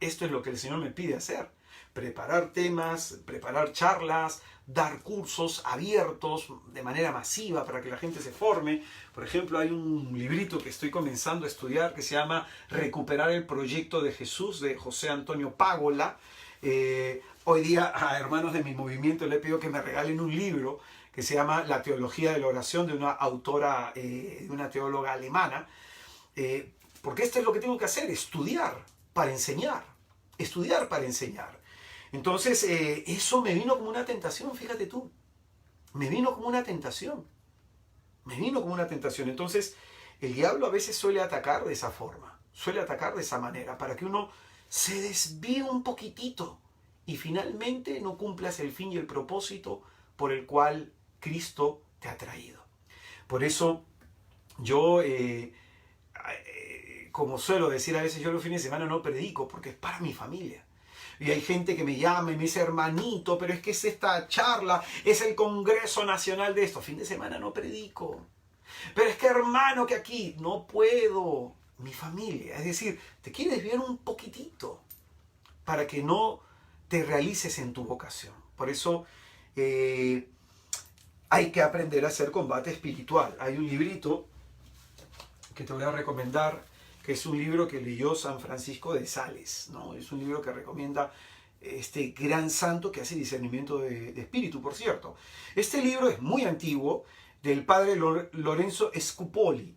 Esto es lo que el Señor me pide hacer. Preparar temas, preparar charlas, dar cursos abiertos de manera masiva para que la gente se forme. Por ejemplo, hay un librito que estoy comenzando a estudiar que se llama Recuperar el Proyecto de Jesús, de José Antonio Págola. Hoy día a hermanos de mi movimiento les pido que me regalen un libro que se llama La Teología de la Oración, de una autora, de una teóloga alemana. Porque esto es lo que tengo que hacer, estudiar para enseñar. Estudiar para enseñar. Entonces, eso me vino como una tentación, fíjate tú. Me vino como una tentación. Me vino como una tentación. Entonces, el diablo a veces suele atacar de esa forma. Suele atacar de esa manera, para que uno se desvíe un poquitito y finalmente no cumplas el fin y el propósito por el cual Cristo te ha traído. Por eso, yo... como suelo decir a veces, yo los fines de semana no predico porque es para mi familia. Y hay gente que me llama y me dice, hermanito, pero es que es esta charla, es el Congreso Nacional de esto. Fin de semana no predico. Pero es que hermano, que aquí no puedo. Mi familia, es decir, te quieres desviar un poquitito para que no te realices en tu vocación. Por eso hay que aprender a hacer combate espiritual. Hay un librito que te voy a recomendar, que es un libro que leyó San Francisco de Sales, ¿no? Es un libro que recomienda este gran santo que hace discernimiento de espíritu, por cierto. Este libro es muy antiguo, del padre Lorenzo Scupoli.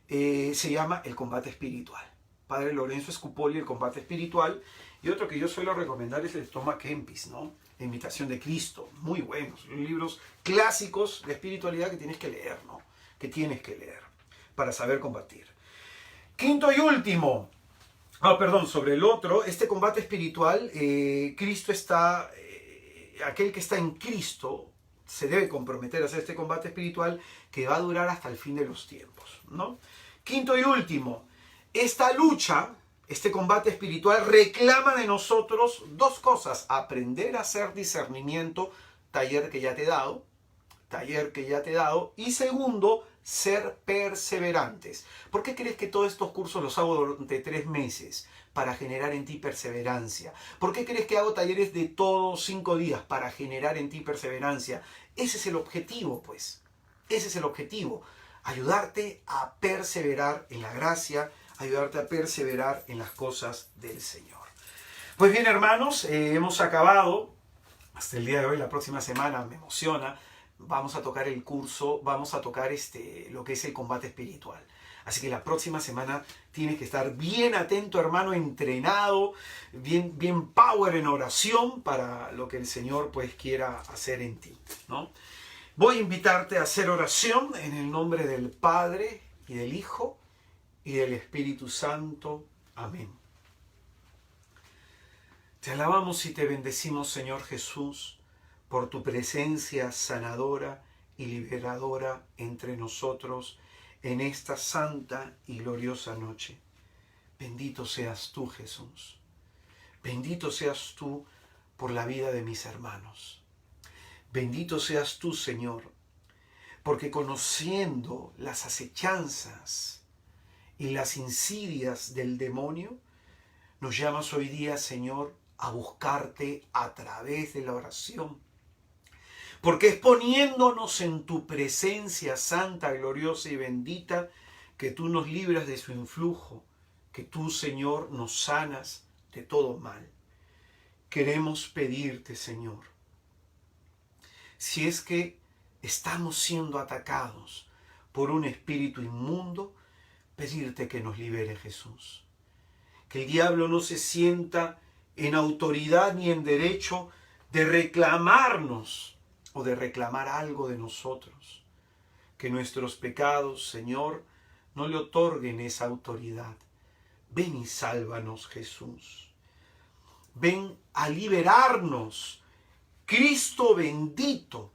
Se llama El combate espiritual. Padre Lorenzo Scupoli, El combate espiritual. Y otro que yo suelo recomendar es el Thomas Kempis, ¿no? La imitación de Cristo. Muy buenos. Libros clásicos de espiritualidad que tienes que leer, ¿no? Que tienes que leer para saber combatir. Quinto y último, sobre el otro, este combate espiritual, Cristo está, aquel que está en Cristo se debe comprometer a hacer este combate espiritual que va a durar hasta el fin de los tiempos, ¿no? Quinto y último, esta lucha, este combate espiritual reclama de nosotros 2 cosas: aprender a hacer discernimiento, taller que ya te he dado, y segundo, ser perseverantes. ¿Por qué crees que todos estos cursos los hago durante 3 meses? Para generar en ti perseverancia. ¿Por qué crees que hago talleres de todos 5 días? Para generar en ti perseverancia. Ese es el objetivo, pues. Ese es el objetivo. Ayudarte a perseverar en la gracia, ayudarte a perseverar en las cosas del Señor. Pues bien, hermanos, hemos acabado hasta el día de hoy. La próxima semana me emociona. vamos a tocar el curso, vamos a tocar lo que es el combate espiritual. Así que la próxima semana tienes que estar bien atento, hermano, entrenado, bien power en oración para lo que el Señor pues quiera hacer en ti, ¿no? Voy a invitarte a hacer oración en el nombre del Padre y del Hijo y del Espíritu Santo. Amén. Te alabamos y te bendecimos, Señor Jesús, por tu presencia sanadora y liberadora entre nosotros en esta santa y gloriosa noche. Bendito seas tú, Jesús. Bendito seas tú por la vida de mis hermanos. Bendito seas tú, Señor, porque conociendo las acechanzas y las insidias del demonio, nos llamas hoy día, Señor, a buscarte a través de la oración. Porque es poniéndonos en tu presencia santa, gloriosa y bendita que tú nos libras de su influjo, que tú, Señor, nos sanas de todo mal. Queremos pedirte, Señor, si es que estamos siendo atacados por un espíritu inmundo, pedirte que nos libere, Jesús. Que el diablo no se sienta en autoridad ni en derecho de reclamarnos o de reclamar algo de nosotros. Que nuestros pecados, Señor, no le otorguen esa autoridad. Ven y sálvanos, Jesús. Ven a liberarnos, Cristo bendito,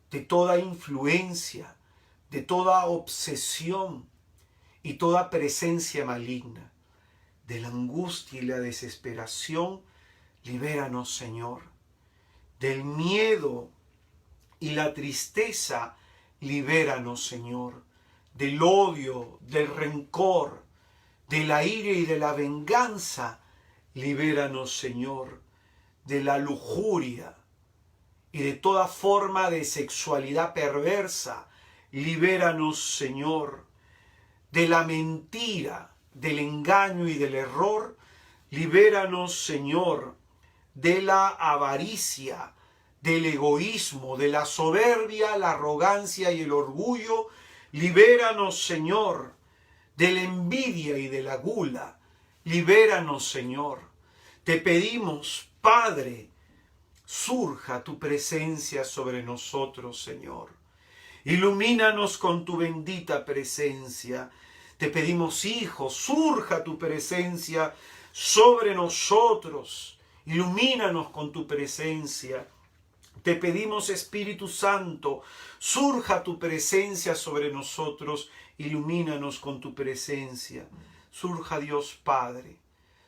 de toda influencia, de toda obsesión y toda presencia maligna. De la angustia y la desesperación, libéranos, Señor. Del miedo y la tristeza, libéranos, Señor. Del odio, del rencor, de la ira y de la venganza, libéranos, Señor. De la lujuria y de toda forma de sexualidad perversa, libéranos, Señor. De la mentira, del engaño y del error, libéranos, Señor. De la avaricia, del egoísmo, de la soberbia, la arrogancia y el orgullo, libéranos, Señor. De la envidia y de la gula, libéranos, Señor. Te pedimos, Padre, surja tu presencia sobre nosotros, Señor. Ilumínanos con tu bendita presencia. Te pedimos, Hijo, surja tu presencia sobre nosotros. Ilumínanos con tu presencia. Te pedimos, Espíritu Santo, surja tu presencia sobre nosotros. Ilumínanos con tu presencia. Surja Dios Padre,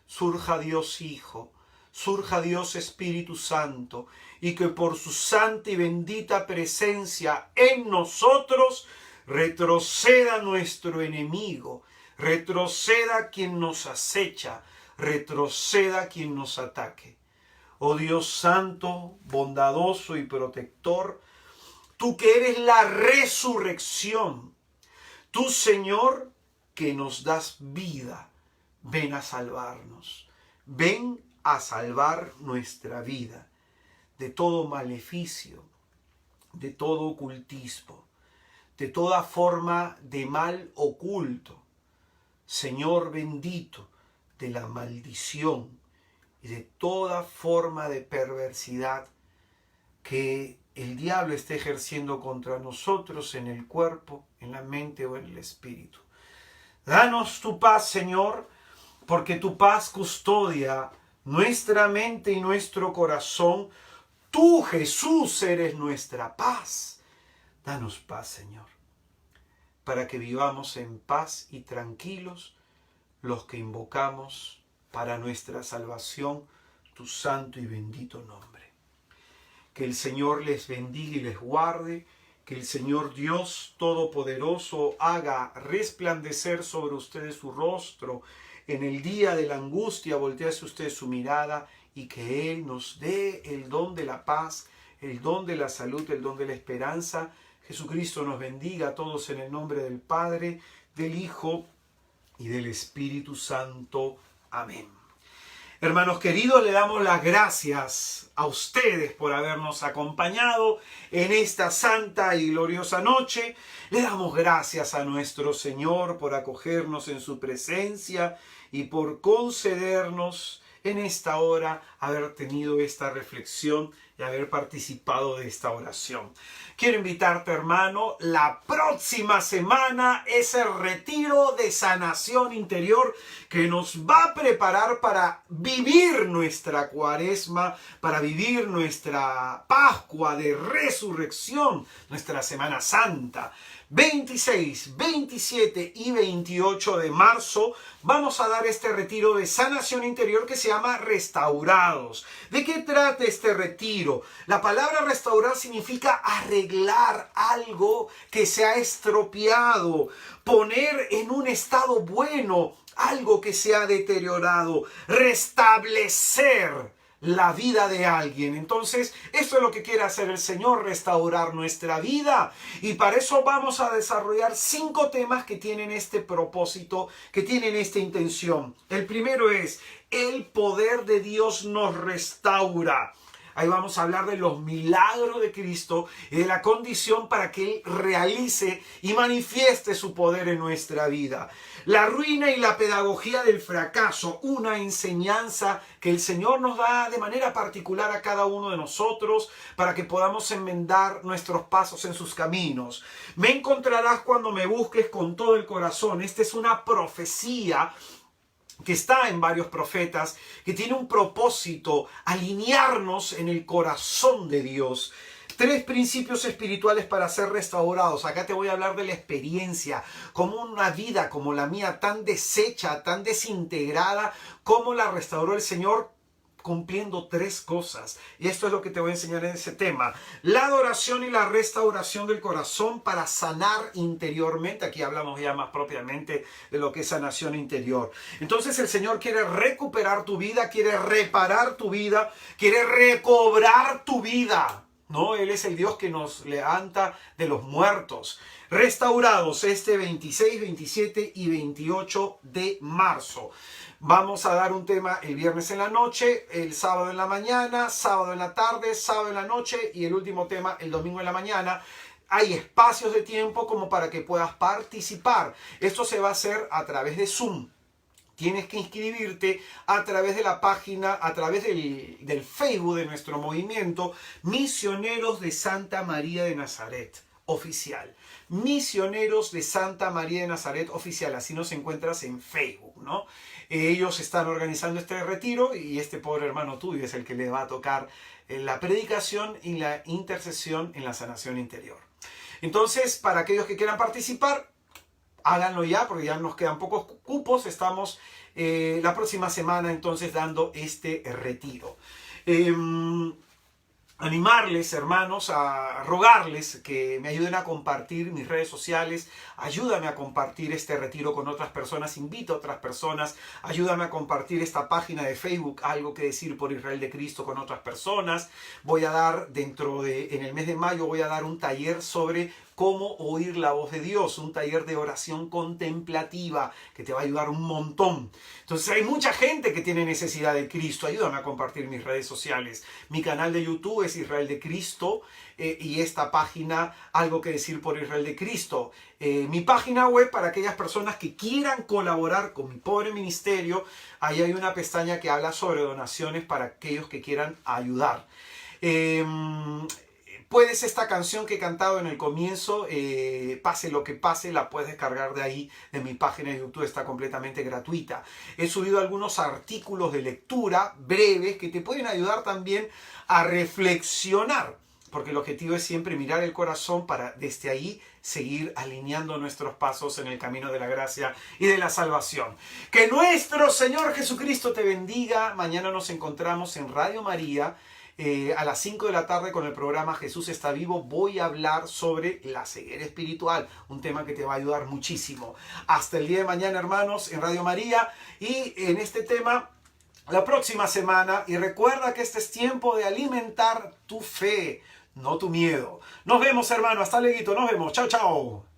surja Dios Hijo, surja Dios Espíritu Santo, y que por su santa y bendita presencia en nosotros retroceda nuestro enemigo, retroceda quien nos acecha, retroceda quien nos ataque. Oh Dios Santo, bondadoso y protector, tú que eres la resurrección, tú, Señor, que nos das vida, ven a salvarnos, ven a salvar nuestra vida de todo maleficio, de todo ocultismo, de toda forma de mal oculto. Señor bendito, de la maldición y de toda forma de perversidad que el diablo esté ejerciendo contra nosotros en el cuerpo, en la mente o en el espíritu. Danos tu paz, Señor, porque tu paz custodia nuestra mente y nuestro corazón. Tú, Jesús, eres nuestra paz. Danos paz, Señor, para que vivamos en paz y tranquilos los que invocamos para nuestra salvación tu santo y bendito nombre. Que el Señor les bendiga y les guarde, que el Señor Dios Todopoderoso haga resplandecer sobre ustedes su rostro en el día de la angustia, voltee hacia ustedes su mirada y que Él nos dé el don de la paz, el don de la salud, el don de la esperanza. Jesucristo nos bendiga a todos en el nombre del Padre, del Hijo y del Espíritu Santo. Amén. Hermanos queridos, le damos las gracias a ustedes por habernos acompañado en esta santa y gloriosa noche. Le damos gracias a nuestro Señor por acogernos en su presencia y por concedernos en esta hora haber tenido esta reflexión y haber participado de esta oración. Quiero invitarte, hermano, la próxima semana es el retiro de sanación interior que nos va a preparar para vivir nuestra cuaresma, para vivir nuestra Pascua de resurrección, nuestra Semana Santa. 26, 27 y 28 de marzo vamos a dar este retiro de sanación interior que se llama Restaurados. ¿De qué trata este retiro? La palabra restaurar significa arreglar algo que se ha estropeado, poner en un estado bueno algo que se ha deteriorado, restablecer la vida de alguien. Entonces, esto es lo que quiere hacer el Señor, restaurar nuestra vida. Y para eso vamos a desarrollar 5 temas que tienen este propósito, que tienen esta intención. El primero es, el poder de Dios nos restaura. Ahí vamos a hablar de los milagros de Cristo y de la condición para que Él realice y manifieste su poder en nuestra vida. La ruina y la pedagogía del fracaso, una enseñanza que el Señor nos da de manera particular a cada uno de nosotros para que podamos enmendar nuestros pasos en sus caminos. Me encontrarás cuando me busques con todo el corazón. Esta es una profecía que está en varios profetas, que tiene un propósito, alinearnos en el corazón de Dios. 3 principios espirituales para ser restaurados. Acá te voy a hablar de la experiencia, como una vida como la mía, tan deshecha, tan desintegrada, cómo la restauró el Señor, cumpliendo 3 cosas. Y esto es lo que te voy a enseñar en ese tema. La adoración y la restauración del corazón para sanar interiormente. Aquí hablamos ya más propiamente de lo que es sanación interior. Entonces el Señor quiere recuperar tu vida, quiere reparar tu vida, quiere recobrar tu vida. No, Él es el Dios que nos levanta de los muertos. Restaurados este 26, 27 y 28 de marzo. Vamos a dar un tema el viernes en la noche, el sábado en la mañana, sábado en la tarde, sábado en la noche y el último tema el domingo en la mañana. Hay espacios de tiempo como para que puedas participar. Esto se va a hacer a través de Zoom. Tienes que inscribirte a través de la página, a través del Facebook de nuestro movimiento, Misioneros de Santa María de Nazaret Oficial. Misioneros de Santa María de Nazaret Oficial, así nos encuentras en Facebook, ¿no? Ellos están organizando este retiro y este pobre hermano tuyo es el que le va a tocar la predicación y la intercesión en la sanación interior. Entonces, para aquellos que quieran participar, háganlo ya, porque ya nos quedan pocos cupos. Estamos la próxima semana entonces dando este retiro. Animarles, hermanos, a rogarles que me ayuden a compartir mis redes sociales. Ayúdame a compartir este retiro con otras personas. Invito a otras personas. Ayúdame a compartir esta página de Facebook, Algo que Decir por Israel de Cristo, con otras personas. Voy a dar en el mes de mayo, voy a dar un taller sobre cómo oír la voz de Dios, un taller de oración contemplativa que te va a ayudar un montón. Entonces hay mucha gente que tiene necesidad de Cristo. Ayúdame a compartir mis redes sociales. Mi canal de YouTube es Israel de Cristo y esta página Algo que Decir por Israel de Cristo. Mi página web para aquellas personas que quieran colaborar con mi pobre ministerio. Ahí hay una pestaña que habla sobre donaciones para aquellos que quieran ayudar. Puedes esta canción que he cantado en el comienzo, pase lo que pase, la puedes descargar de ahí, de mi página de YouTube, está completamente gratuita. He subido algunos artículos de lectura breves que te pueden ayudar también a reflexionar, porque el objetivo es siempre mirar el corazón para desde ahí seguir alineando nuestros pasos en el camino de la gracia y de la salvación. Que nuestro Señor Jesucristo te bendiga. Mañana nos encontramos en Radio María, a las 5 de la tarde con el programa Jesús está vivo. Voy a hablar sobre la ceguera espiritual, un tema que te va a ayudar muchísimo. Hasta el día de mañana, hermanos, en Radio María y en este tema la próxima semana. Y recuerda que este es tiempo de alimentar tu fe, no tu miedo. Nos vemos, hermano. Hasta luego. Nos vemos. Chao, chao.